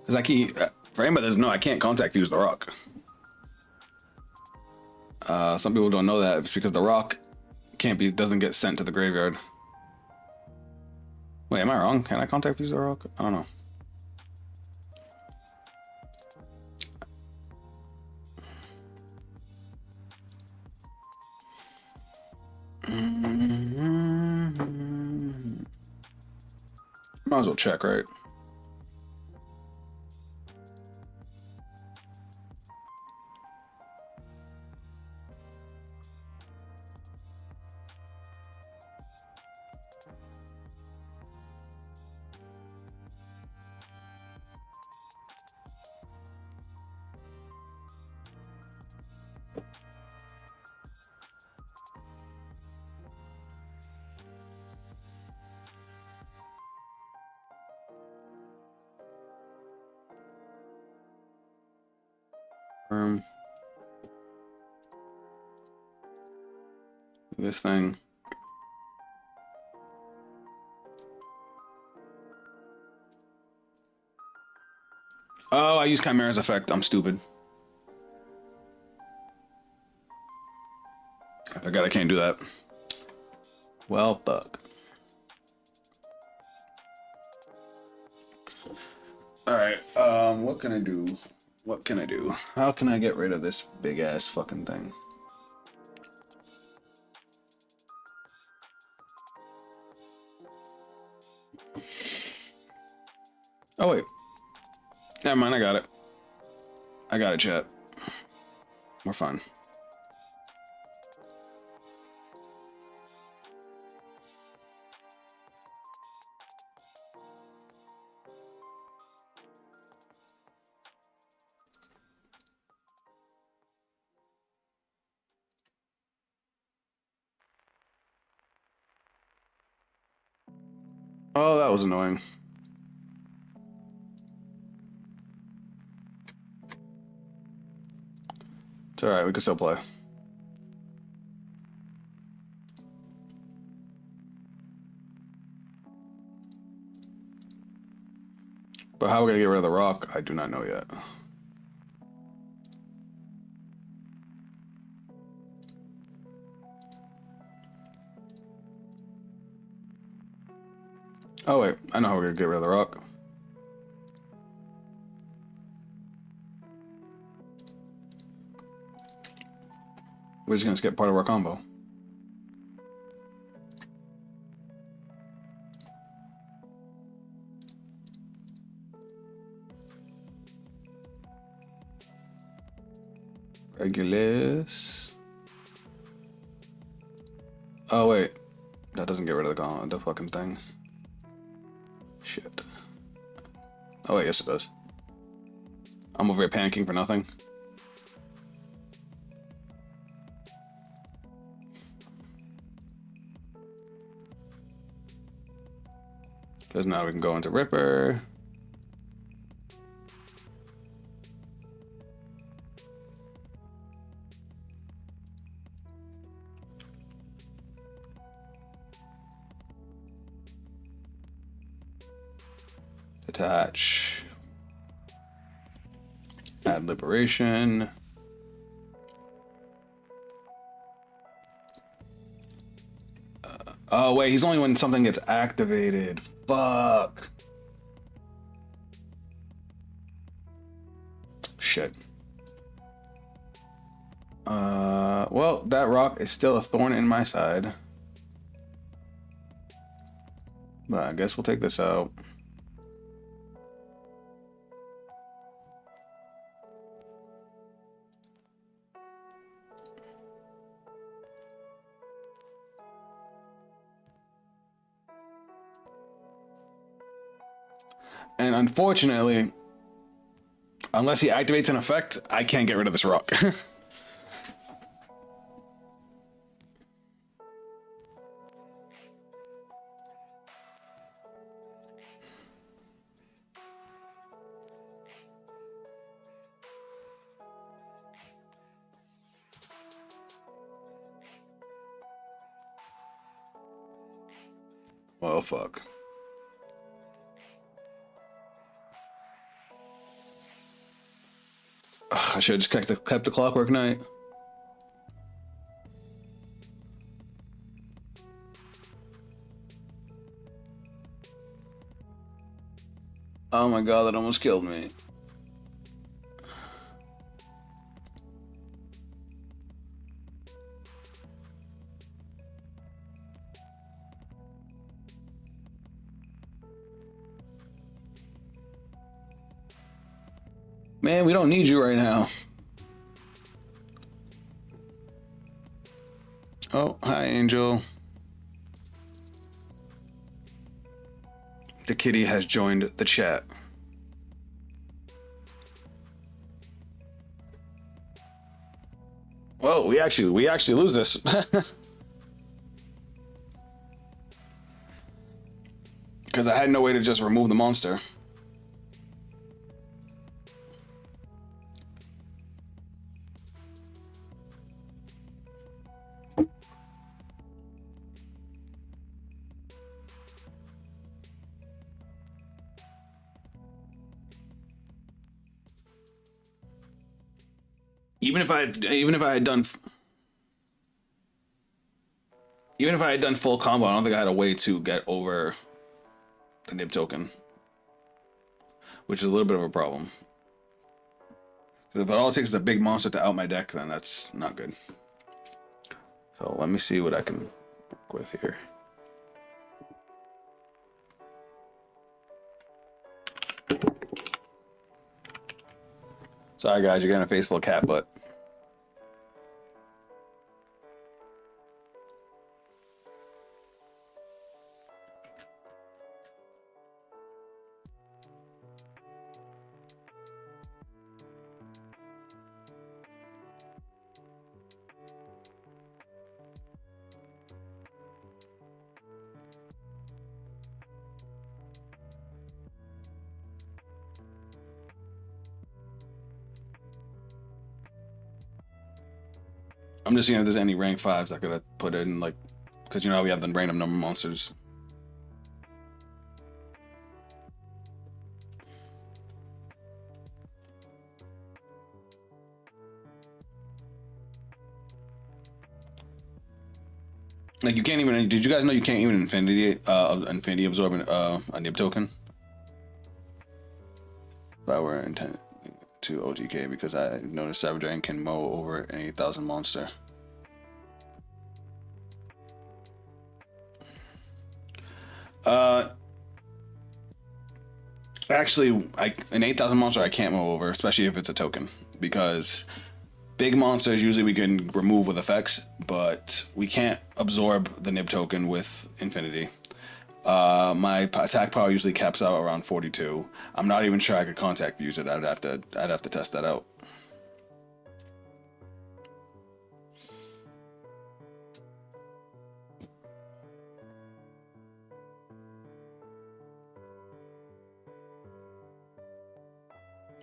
Because I keep, for anybody that doesn't know, I can't contact fuse the rock. Some people don't know that. It's because the rock doesn't get sent to the graveyard. Wait, am I wrong? Can I contact fuse the rock? I don't know. Might as well check, right? This thing. Oh, I use Chimera's effect. I'm stupid. I forgot I can't do that. Well, fuck. Alright, what can I do? What can I do? How can I get rid of this big ass fucking thing? Oh wait. Never mind, I got it. I got it, chat. We're fine. Oh, that was annoying. It's alright, we can still play. But how we're gonna get rid of the rock, I do not know yet. Oh wait, I know how we're gonna get rid of the rock. We're just gonna skip part of our combo. Regulus. Oh wait, that doesn't get rid of the fucking thing. Shit. Oh wait, yes it does. I'm over here panicking for nothing. Because now we can go into Ripper. Detach. Add Liberation. Oh wait, he's only when something gets activated. Fuck. Shit. Well, that rock is still a thorn in my side. But I guess we'll take this out. And unfortunately, unless he activates an effect, I can't get rid of this rock. Well, fuck. Ugh, I should have just kept the Clockwork Knight. Oh my god, that almost killed me. Man, we don't need you right now. Oh, hi, Angel. The kitty has joined the chat. Whoa, we actually lose this. Because I had no way to just remove the monster. Even if I had done full combo, I don't think I had a way to get over the nib token, which is a little bit of a problem. If all it takes is a big monster to out my deck, then that's not good. So let me see what I can work with here. Sorry guys, you're getting a face full of cat butt. I'm just seeing if there's any rank 5s I could have put in, like, because you know how we have the random number monsters. Like, you can't even. Did you guys know you can't even infinity absorb a nib token? If I were intended to OTK, because I noticed Cyber Dragon can mow over an 8,000 monster. Actually, an 8,000 monster I can't mow over, especially if it's a token, because big monsters usually we can remove with effects, but we can't absorb the nib token with infinity. My attack power usually caps out around 42. I'm not even sure I could contact use it. I'd have to test that out.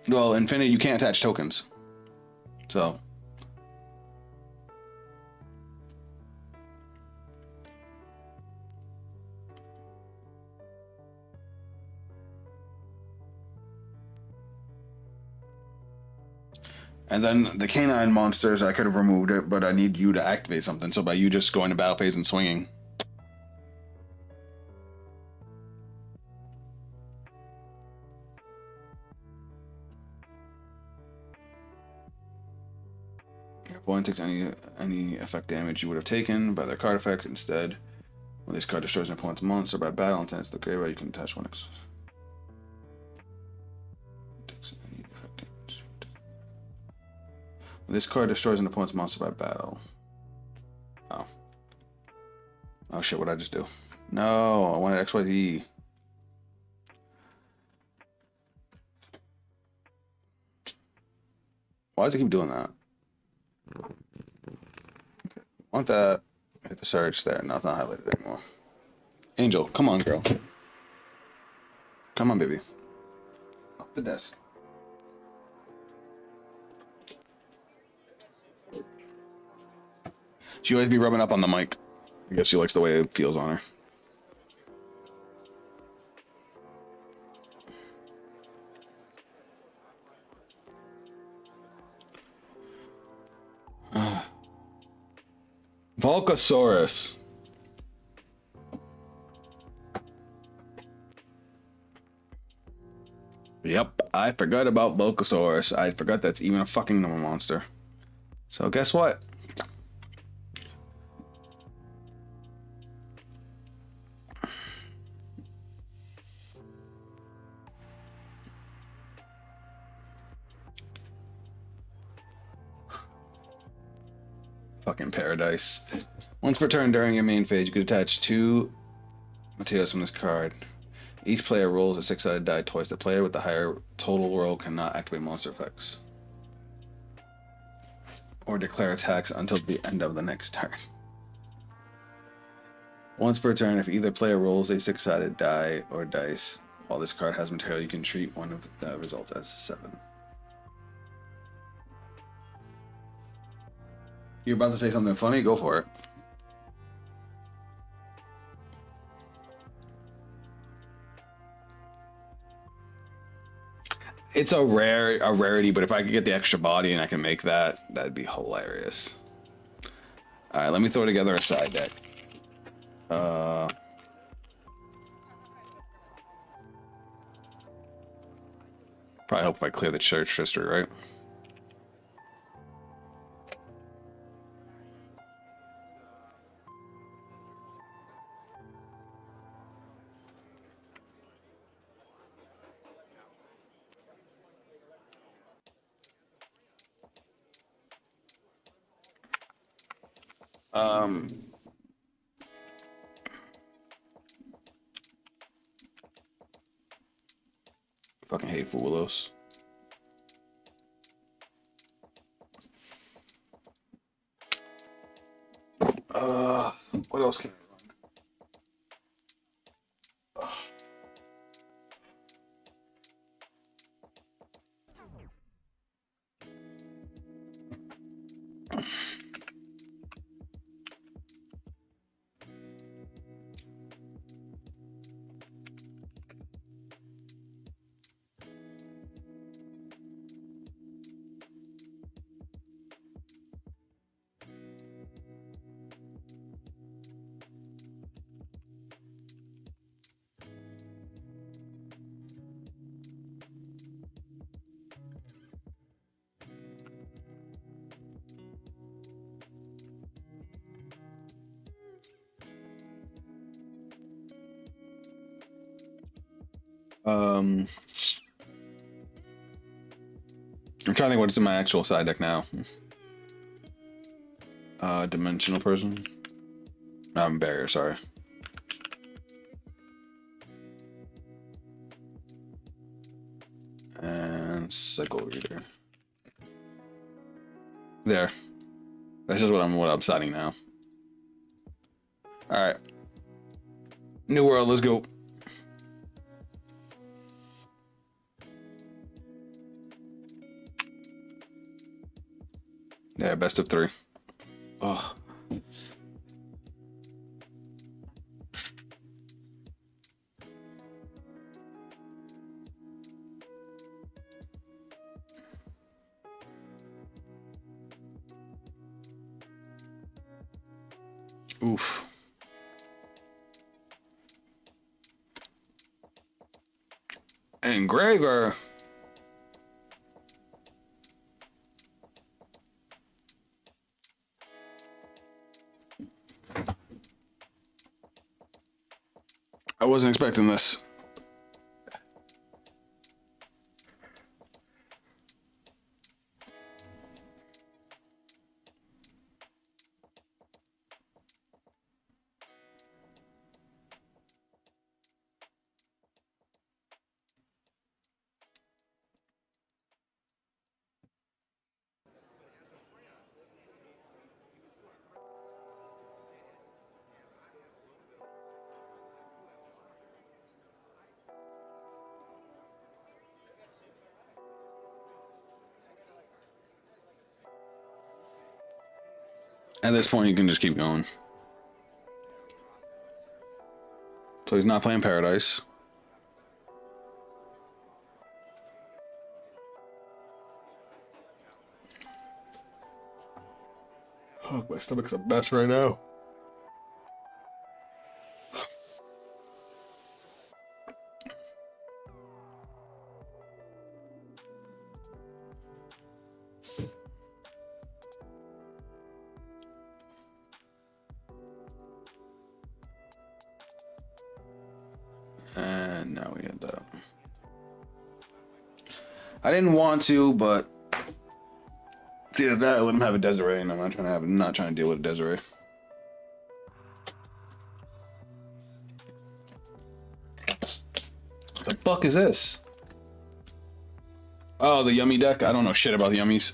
Well, infinity, you can't attach tokens, so. And then the canine monsters, I could have removed it, but I need you to activate something. So by you just going to battle phase and swinging. Your opponent takes any effect damage you would have taken by their card effect. Instead, when this card destroys an opponent's monster by battle and sends the graveyard, you can attach one. This card destroys an opponent's monster by battle. Oh. Oh shit, what'd I just do? No, I wanted XYZ. Why does it keep doing that? Okay. Want that. Hit the search there. No, it's not highlighted anymore. Angel, come on, girl. Come on, baby. Off the desk. She always be rubbing up on the mic. I guess she likes the way it feels on her. Bulkasaurus. Yep, I forgot about Bulkasaurus. I forgot that's even a fucking normal monster. So guess what? Fucking paradise. Once per turn during your main phase, you could attach 2 materials from this card. Each player rolls a 6-sided die twice. The player with the higher total roll cannot activate monster effects or declare attacks until the end of the next turn. Once per turn, if either player rolls a 6-sided die or dice while this card has material, you can treat one of the results as 7. You're about to say something funny? Go for it. It's a rarity, but if I could get the extra body and I can make that, that'd be hilarious. All right, let me throw together a side deck. Probably hope if I clear the church history, right? Fucking hate Willows. What else can I run? I'm trying to think what's in my actual side deck now. Dimensional person. Barrier, sorry. And Cycle Reader. There. That's just what I'm signing now. Alright. New world, let's go. Yeah, best of 3. Oh. Oof. Engraver. I wasn't expecting this. At this point, you can just keep going. So he's not playing Paradise. Oh, my stomach's a mess right now. And now we end up. I didn't want to, but it's either that or let him have a Desiree, and I'm not trying to deal with a Desiree. What the fuck is this? Oh, the yummy deck? I don't know shit about the yummies.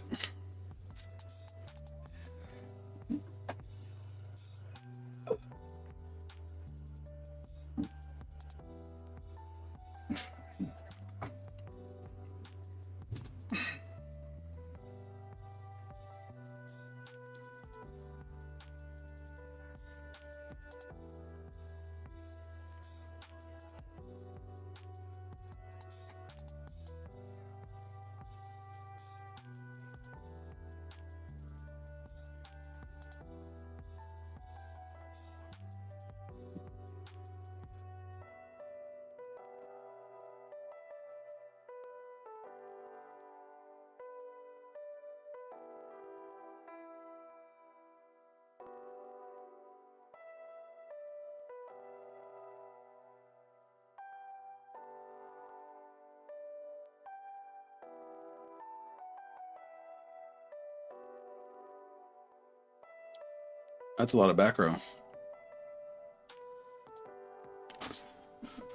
That's a lot of back row.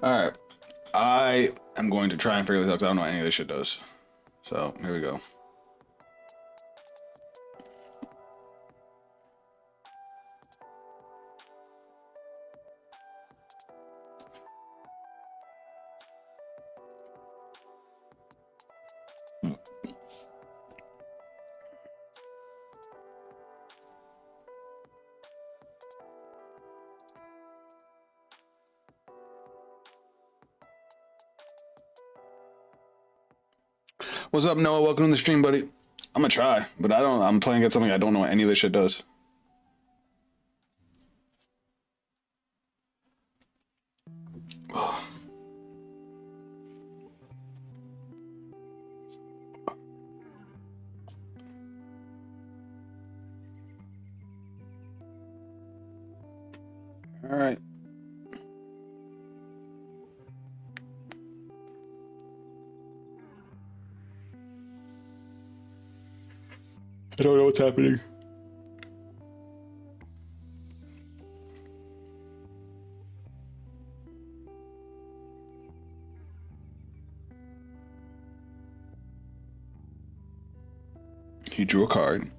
All right. I am going to try and figure this out because I don't know what any of this shit does. So, here we go. What's up, Noah? Welcome to the stream, buddy. I'm gonna try, but I'm playing against something I don't know what any of this shit does. All right. I don't know what's happening. He drew a card.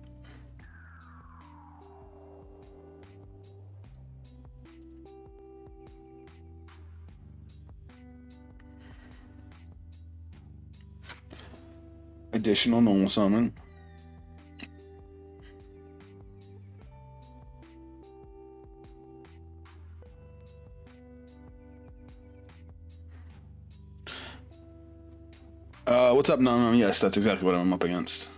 Additional normal summon. What's up, Nom? Yes, that's exactly what I'm up against.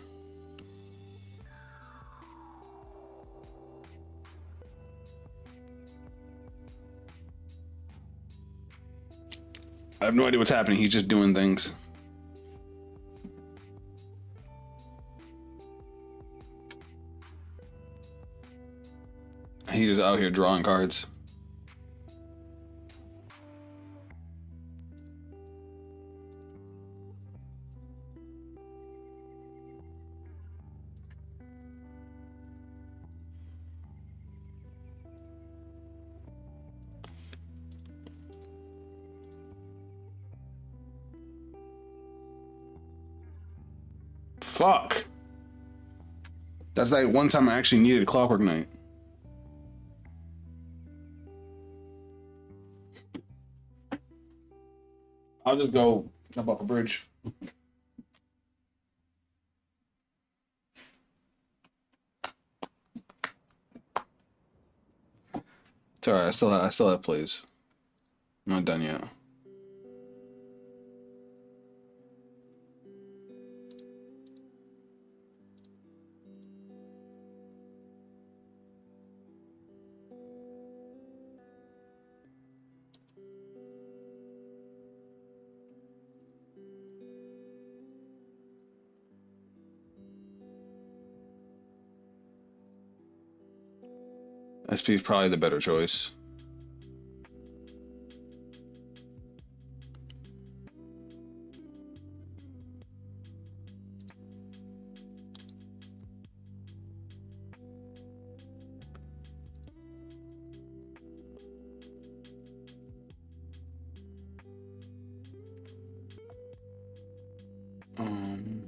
I have no idea what's happening. He's just doing things. He's just out here drawing cards. Fuck. That's like one time I actually needed a Clockwork Knight. I'll just go jump off a bridge. It's alright, I still have plays. I'm not done yet. SP is probably the better choice. Um,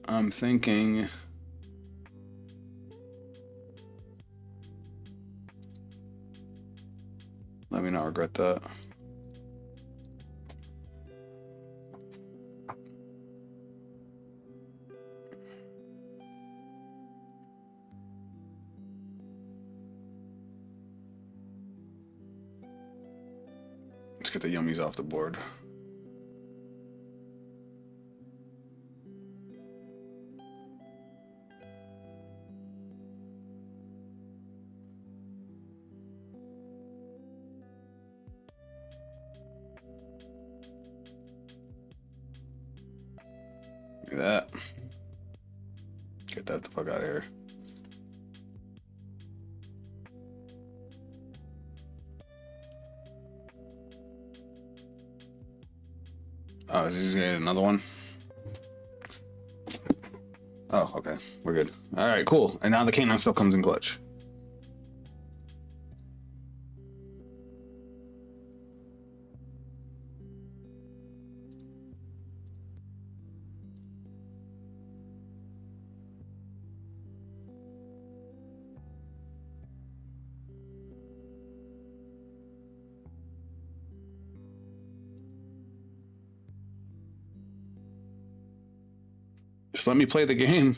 I'm thinking. Let me not regret that. Let's get the yummies off the board. Look at that. Get that the fuck out of here. Oh, is he just gonna get another one? Oh, okay. We're good. All right, cool. And now the canine still comes in clutch. Just let me play the game.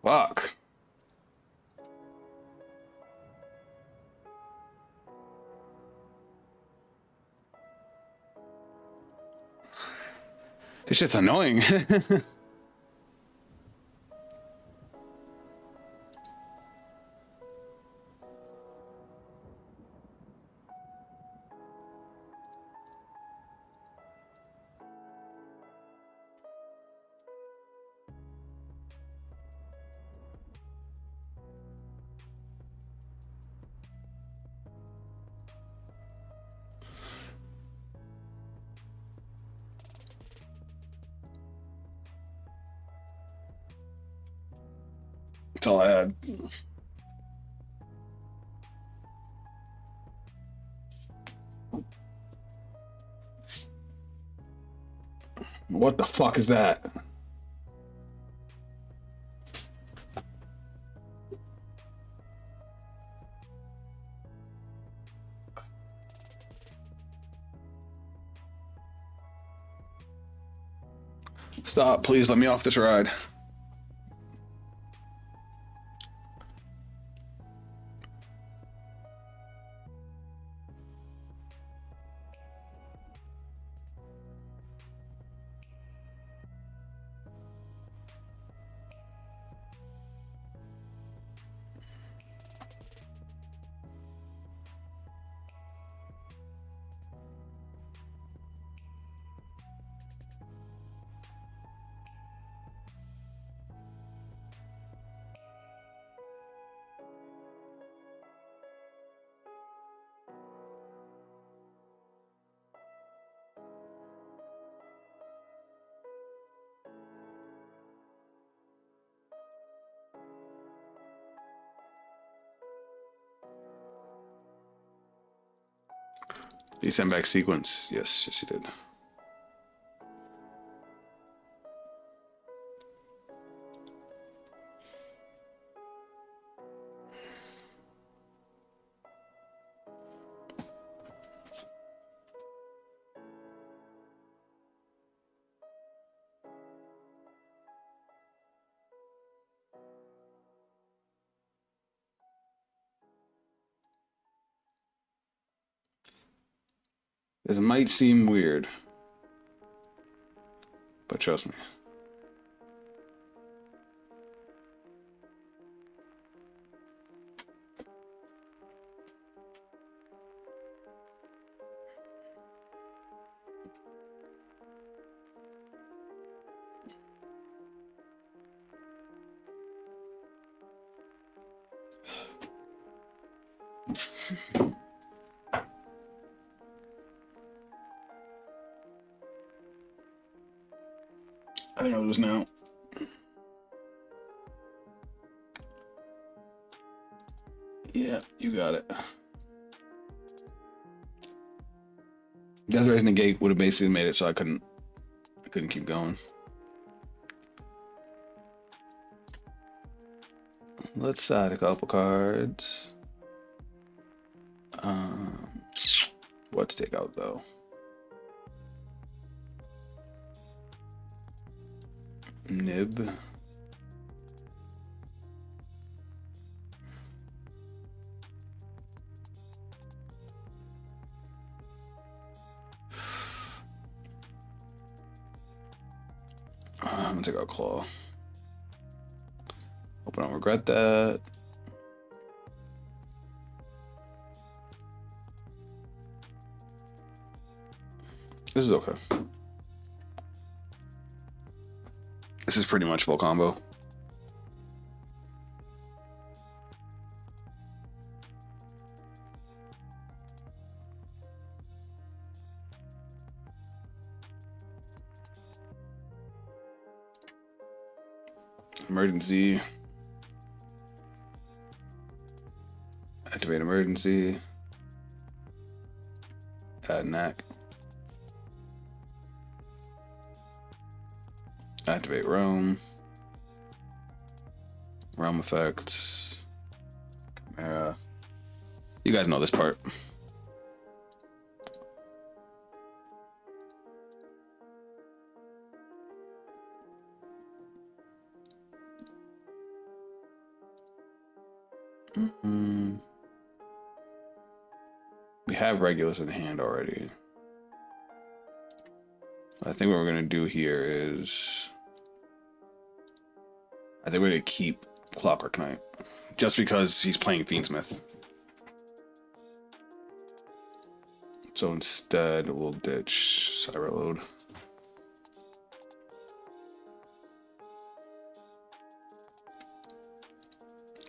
Fuck. This shit's annoying. That's all I had. What the fuck is that? Stop, please let me off this ride. Did you send back sequence? Yes, yes, you did. This might seem weird, but trust me. I think I'll lose now. Yeah, you got it. Death Race Negate would have basically made it so I couldn't keep going. Let's side a couple cards. What to take out though? Nib. I'm gonna take out Claw. Hope I don't regret that. This is okay. This is pretty much full combo. Emergency. Activate emergency. Add knack. Activate Realm. Realm effects. Chimera. You guys know this part. We have Regulus in hand already. I think what we're gonna do here is, I think we're gonna keep Clockwork Knight, just because he's playing Fiendsmith. So instead, we'll ditch Cyberload.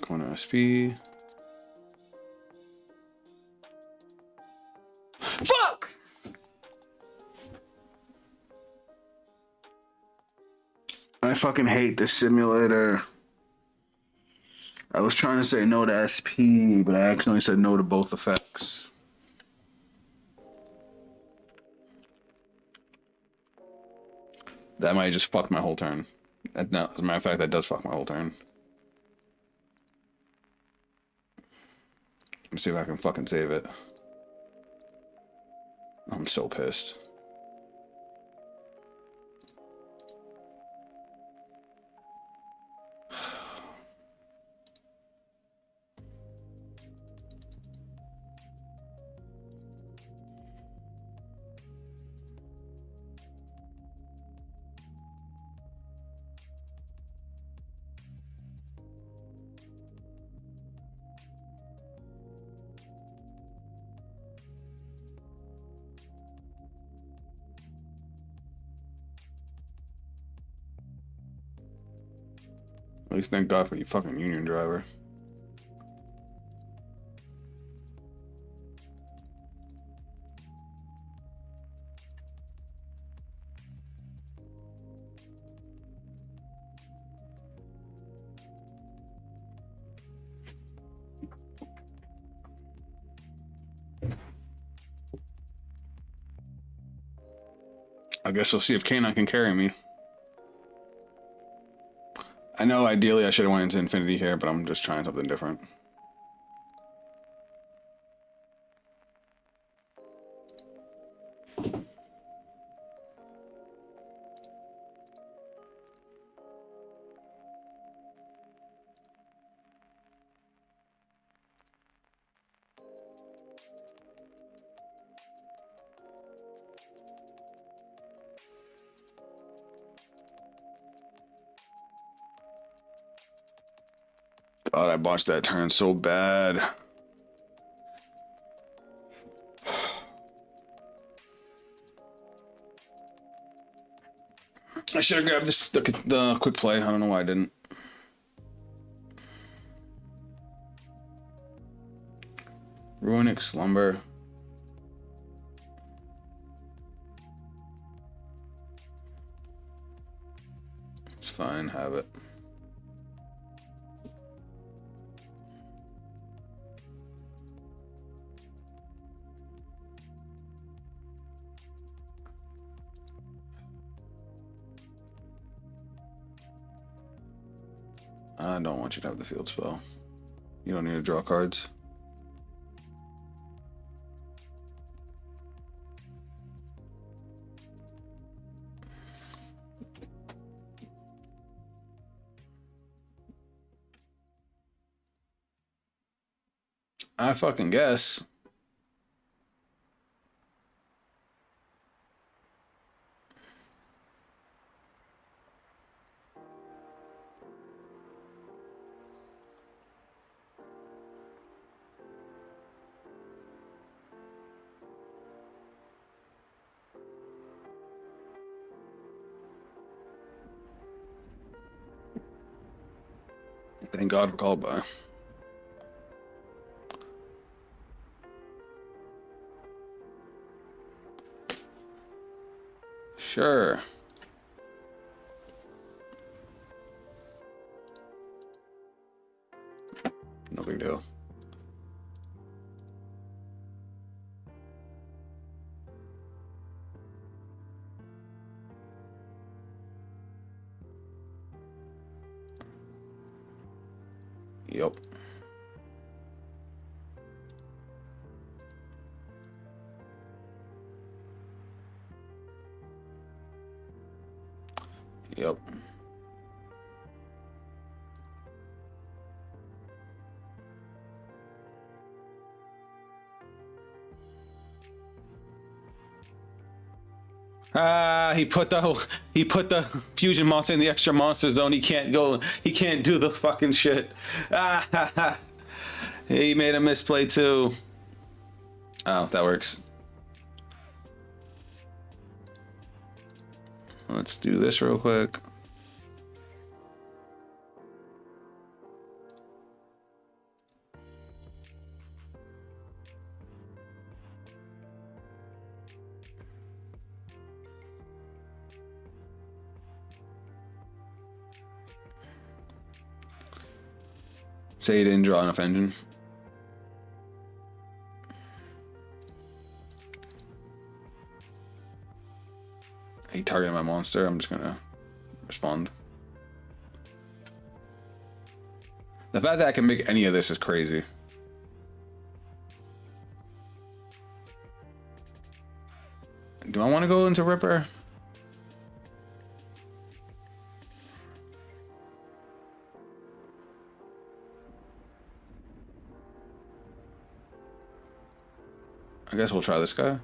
Going to SP. Fuck! I fucking hate this simulator. I was trying to say no to SP, but I accidentally said no to both effects. That might just fuck my whole turn. No, as a matter of fact, that does fuck my whole turn. Let me see if I can fucking save it. I'm so pissed. At least thank God for you fucking union driver. I guess we'll see if K9 can carry me. I know ideally I should have went into Infinity here, but I'm just trying something different. God, I botched that turn so bad. I should have grabbed the quick play. I don't know why I didn't. Runic Slumber. It's fine, have it. I don't want you to have the field spell. You don't need to draw cards. I fucking guess. Thank God for called by. Sure. No big deal. Yep. Yep. Ah, he put the fusion monster in the extra monster zone. He can't go. He can't do the fucking shit. Ah, ha, ha. He made a misplay too. Oh, that works. Let's do this real quick. Say you didn't draw enough engine. He targeted my monster. I'm just gonna respond. The fact that I can make any of this is crazy. Do I want to go into Ripper? I guess we'll try this guy.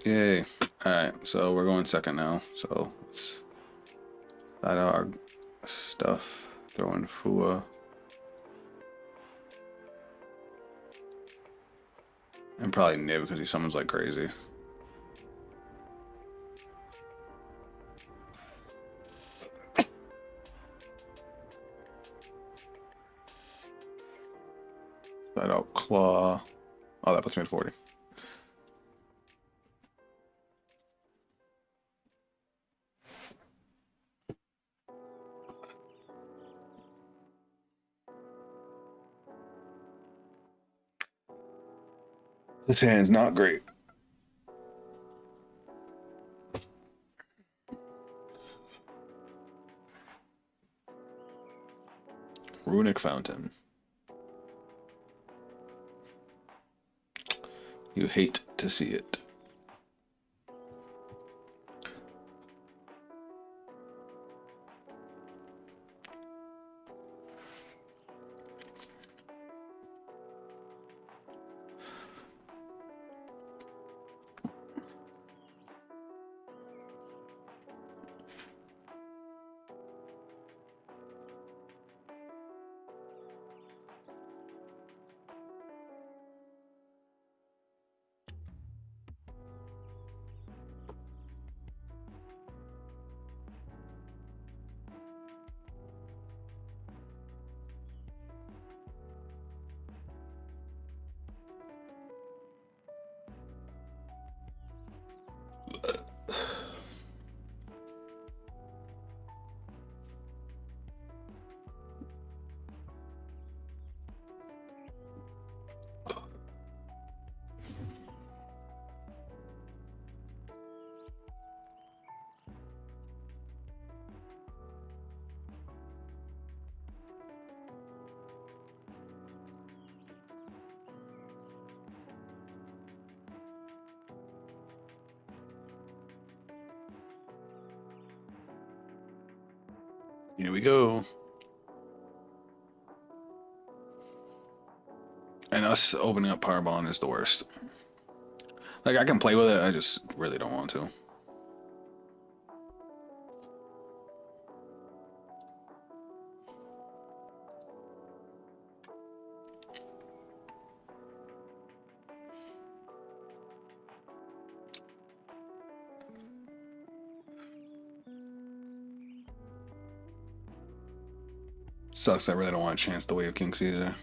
Yay. Alright, so we're going second now. So let's start out our stuff. Throw in Fua. And probably Nib because he summons like crazy. Start out Claw. Oh, that puts me at 40. This hand's not great. Runic Fountain. You hate to see it. Here we go. And us opening up Power Bond is the worst. Like, I can play with it, I just really don't want to. Sucks, I really don't want to chance the way of King Caesar.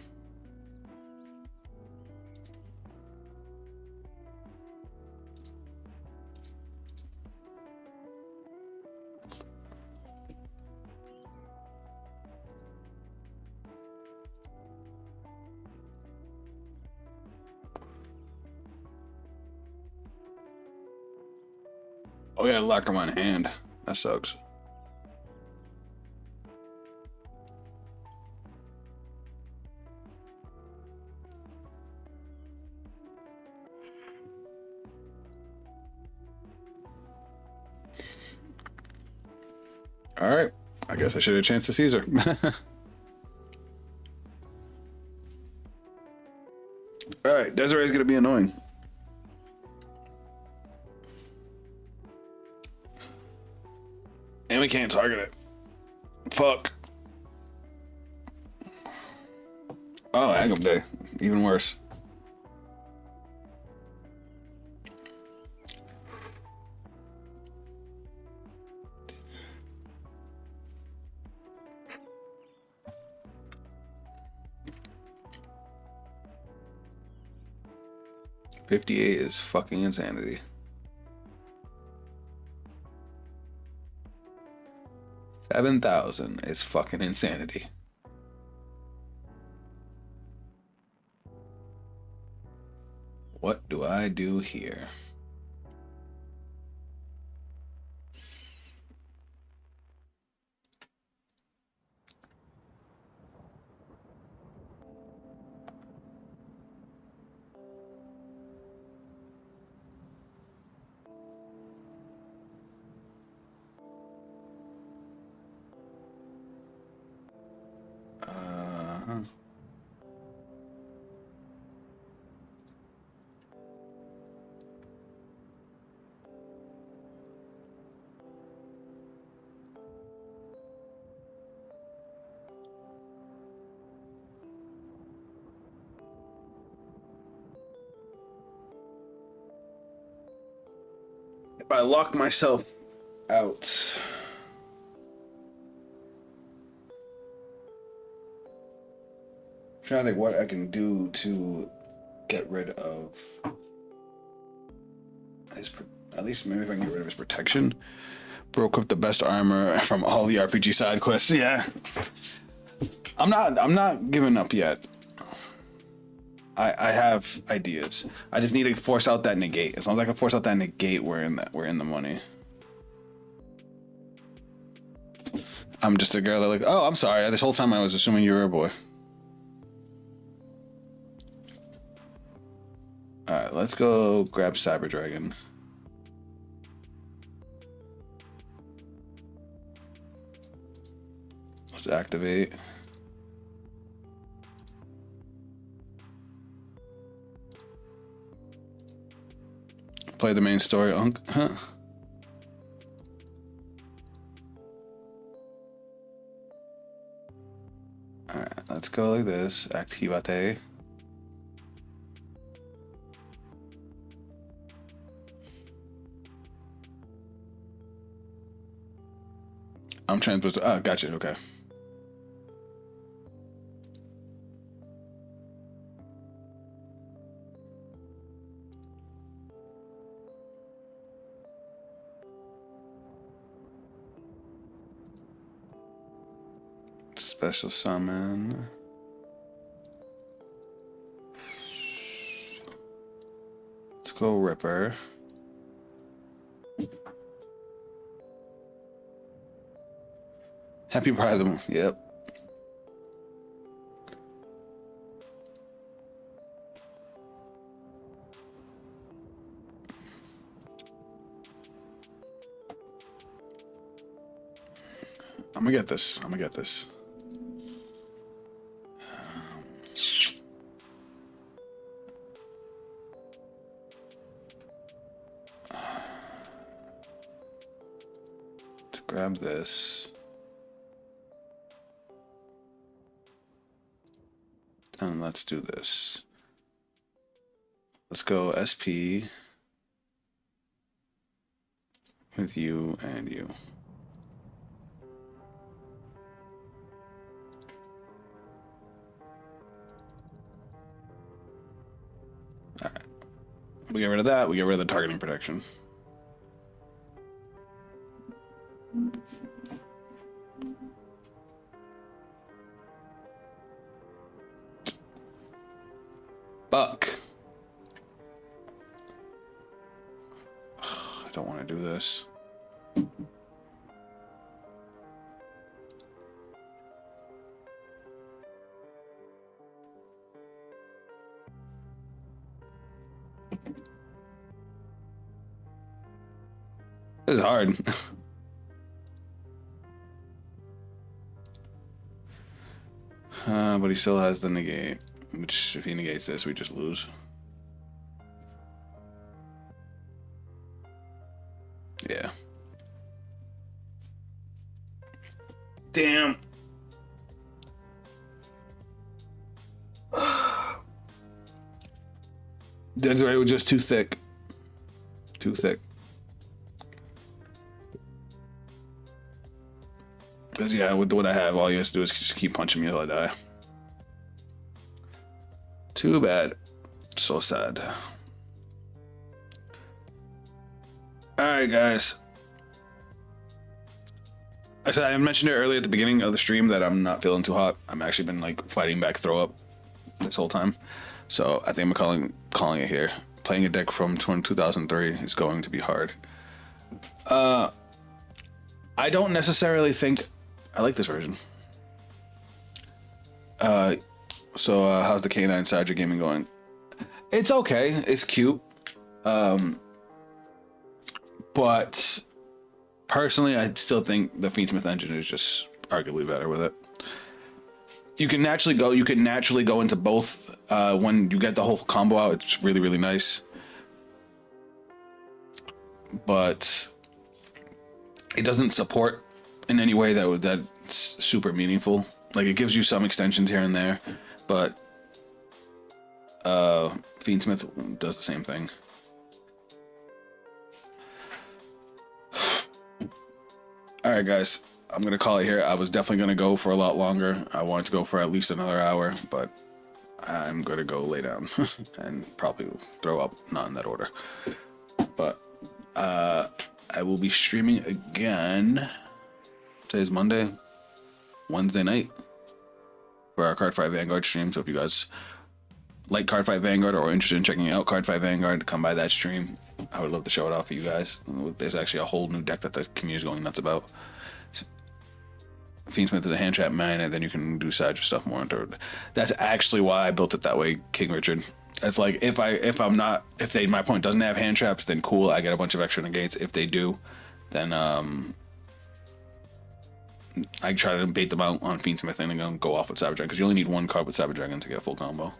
Oh yeah, lock him on hand. That sucks. All right, I guess I should have chanced the Caesar. All right, Desiree's gonna be annoying. And we can't target it. Fuck. Oh, Agam Day. Even worse. $58 is fucking insanity. $7,000 is fucking insanity. What do I do here? If I lock myself out, I'm trying to think what I can do to get rid of his, at least maybe if I can get rid of his protection. Broke up the best armor from all the RPG side quests. Yeah, I'm not giving up yet. I have ideas. I just need to force out that negate. As long as I can force out that negate, we're in the money. I'm just a girl that like, oh, I'm sorry. This whole time I was assuming you were a boy. All right, let's go grab Cyber Dragon. Let's activate. Play the main story, huh? Alright, let's go like this. Activate. I'm transposed. Oh, gotcha. Okay. Special summon. Let's go Ripper. Happy Pride of the Moon. Yep. I'm gonna get this. I'm gonna get this. Let's grab this. And let's do this. Let's go SP with you and you. All right. We get rid of that. We get rid of the targeting protection. Fuck. I don't want to do this. This is hard. But he still has the negate, which if he negates this, we just lose. Yeah. Damn. Desiree was just too thick. Too thick. Because, yeah, with what I have, all you have to do is just keep punching me until I die. Too bad. So sad. Alright, guys. I said I mentioned it earlier at the beginning of the stream that I'm not feeling too hot. I've actually been like fighting back throw up this whole time. So I think I'm calling it here. Playing a deck from 2003 is going to be hard. I don't necessarily think I like this version. So how's the K9 Sadra gaming going? It's okay. It's cute. But personally, I still think the Fiendsmith engine is just arguably better with it. You can naturally go into both. When you get the whole combo out, it's really, really nice. But it doesn't support in any way that's super meaningful. Like, it gives you some extensions here and there, but Fiendsmith does the same thing. Alright, guys, I'm gonna call it here. I was definitely gonna go for a lot longer. I wanted to go for at least another hour, but I'm gonna go lay down and probably throw up, not in that order. But I will be streaming again. Today's Monday, Wednesday night for our Cardfight Vanguard stream. So if you guys like Cardfight Vanguard or are interested in checking out Cardfight Vanguard, come by that stream. I would love to show it off for you guys. There's actually a whole new deck that the community is going nuts about. Fiendsmith is a hand trap man, and then you can do side stuff more into it. That's actually why I built it that way, King Richard. It's like if my opponent doesn't have hand traps, then cool, I get a bunch of extra negates. If they do, then I try to bait them out on Fiendsmith and then go off with Cyber Dragon, because you only need one card with Cyber Dragon to get a full combo.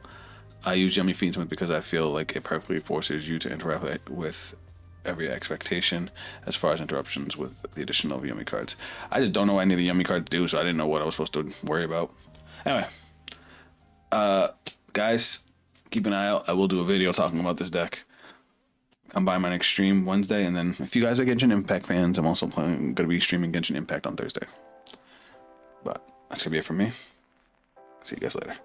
I use Yummy Fiendsmith because I feel like it perfectly forces you to interact with every expectation as far as interruptions with the addition of Yummy cards. I just don't know what any of the Yummy cards do, so I didn't know what I was supposed to worry about. Anyway, guys, keep an eye out. I will do a video talking about this deck. Come by my next stream Wednesday, and then if you guys are Genshin Impact fans, I'm also going to be streaming Genshin Impact on Thursday. But that's going to be it from me. See you guys later.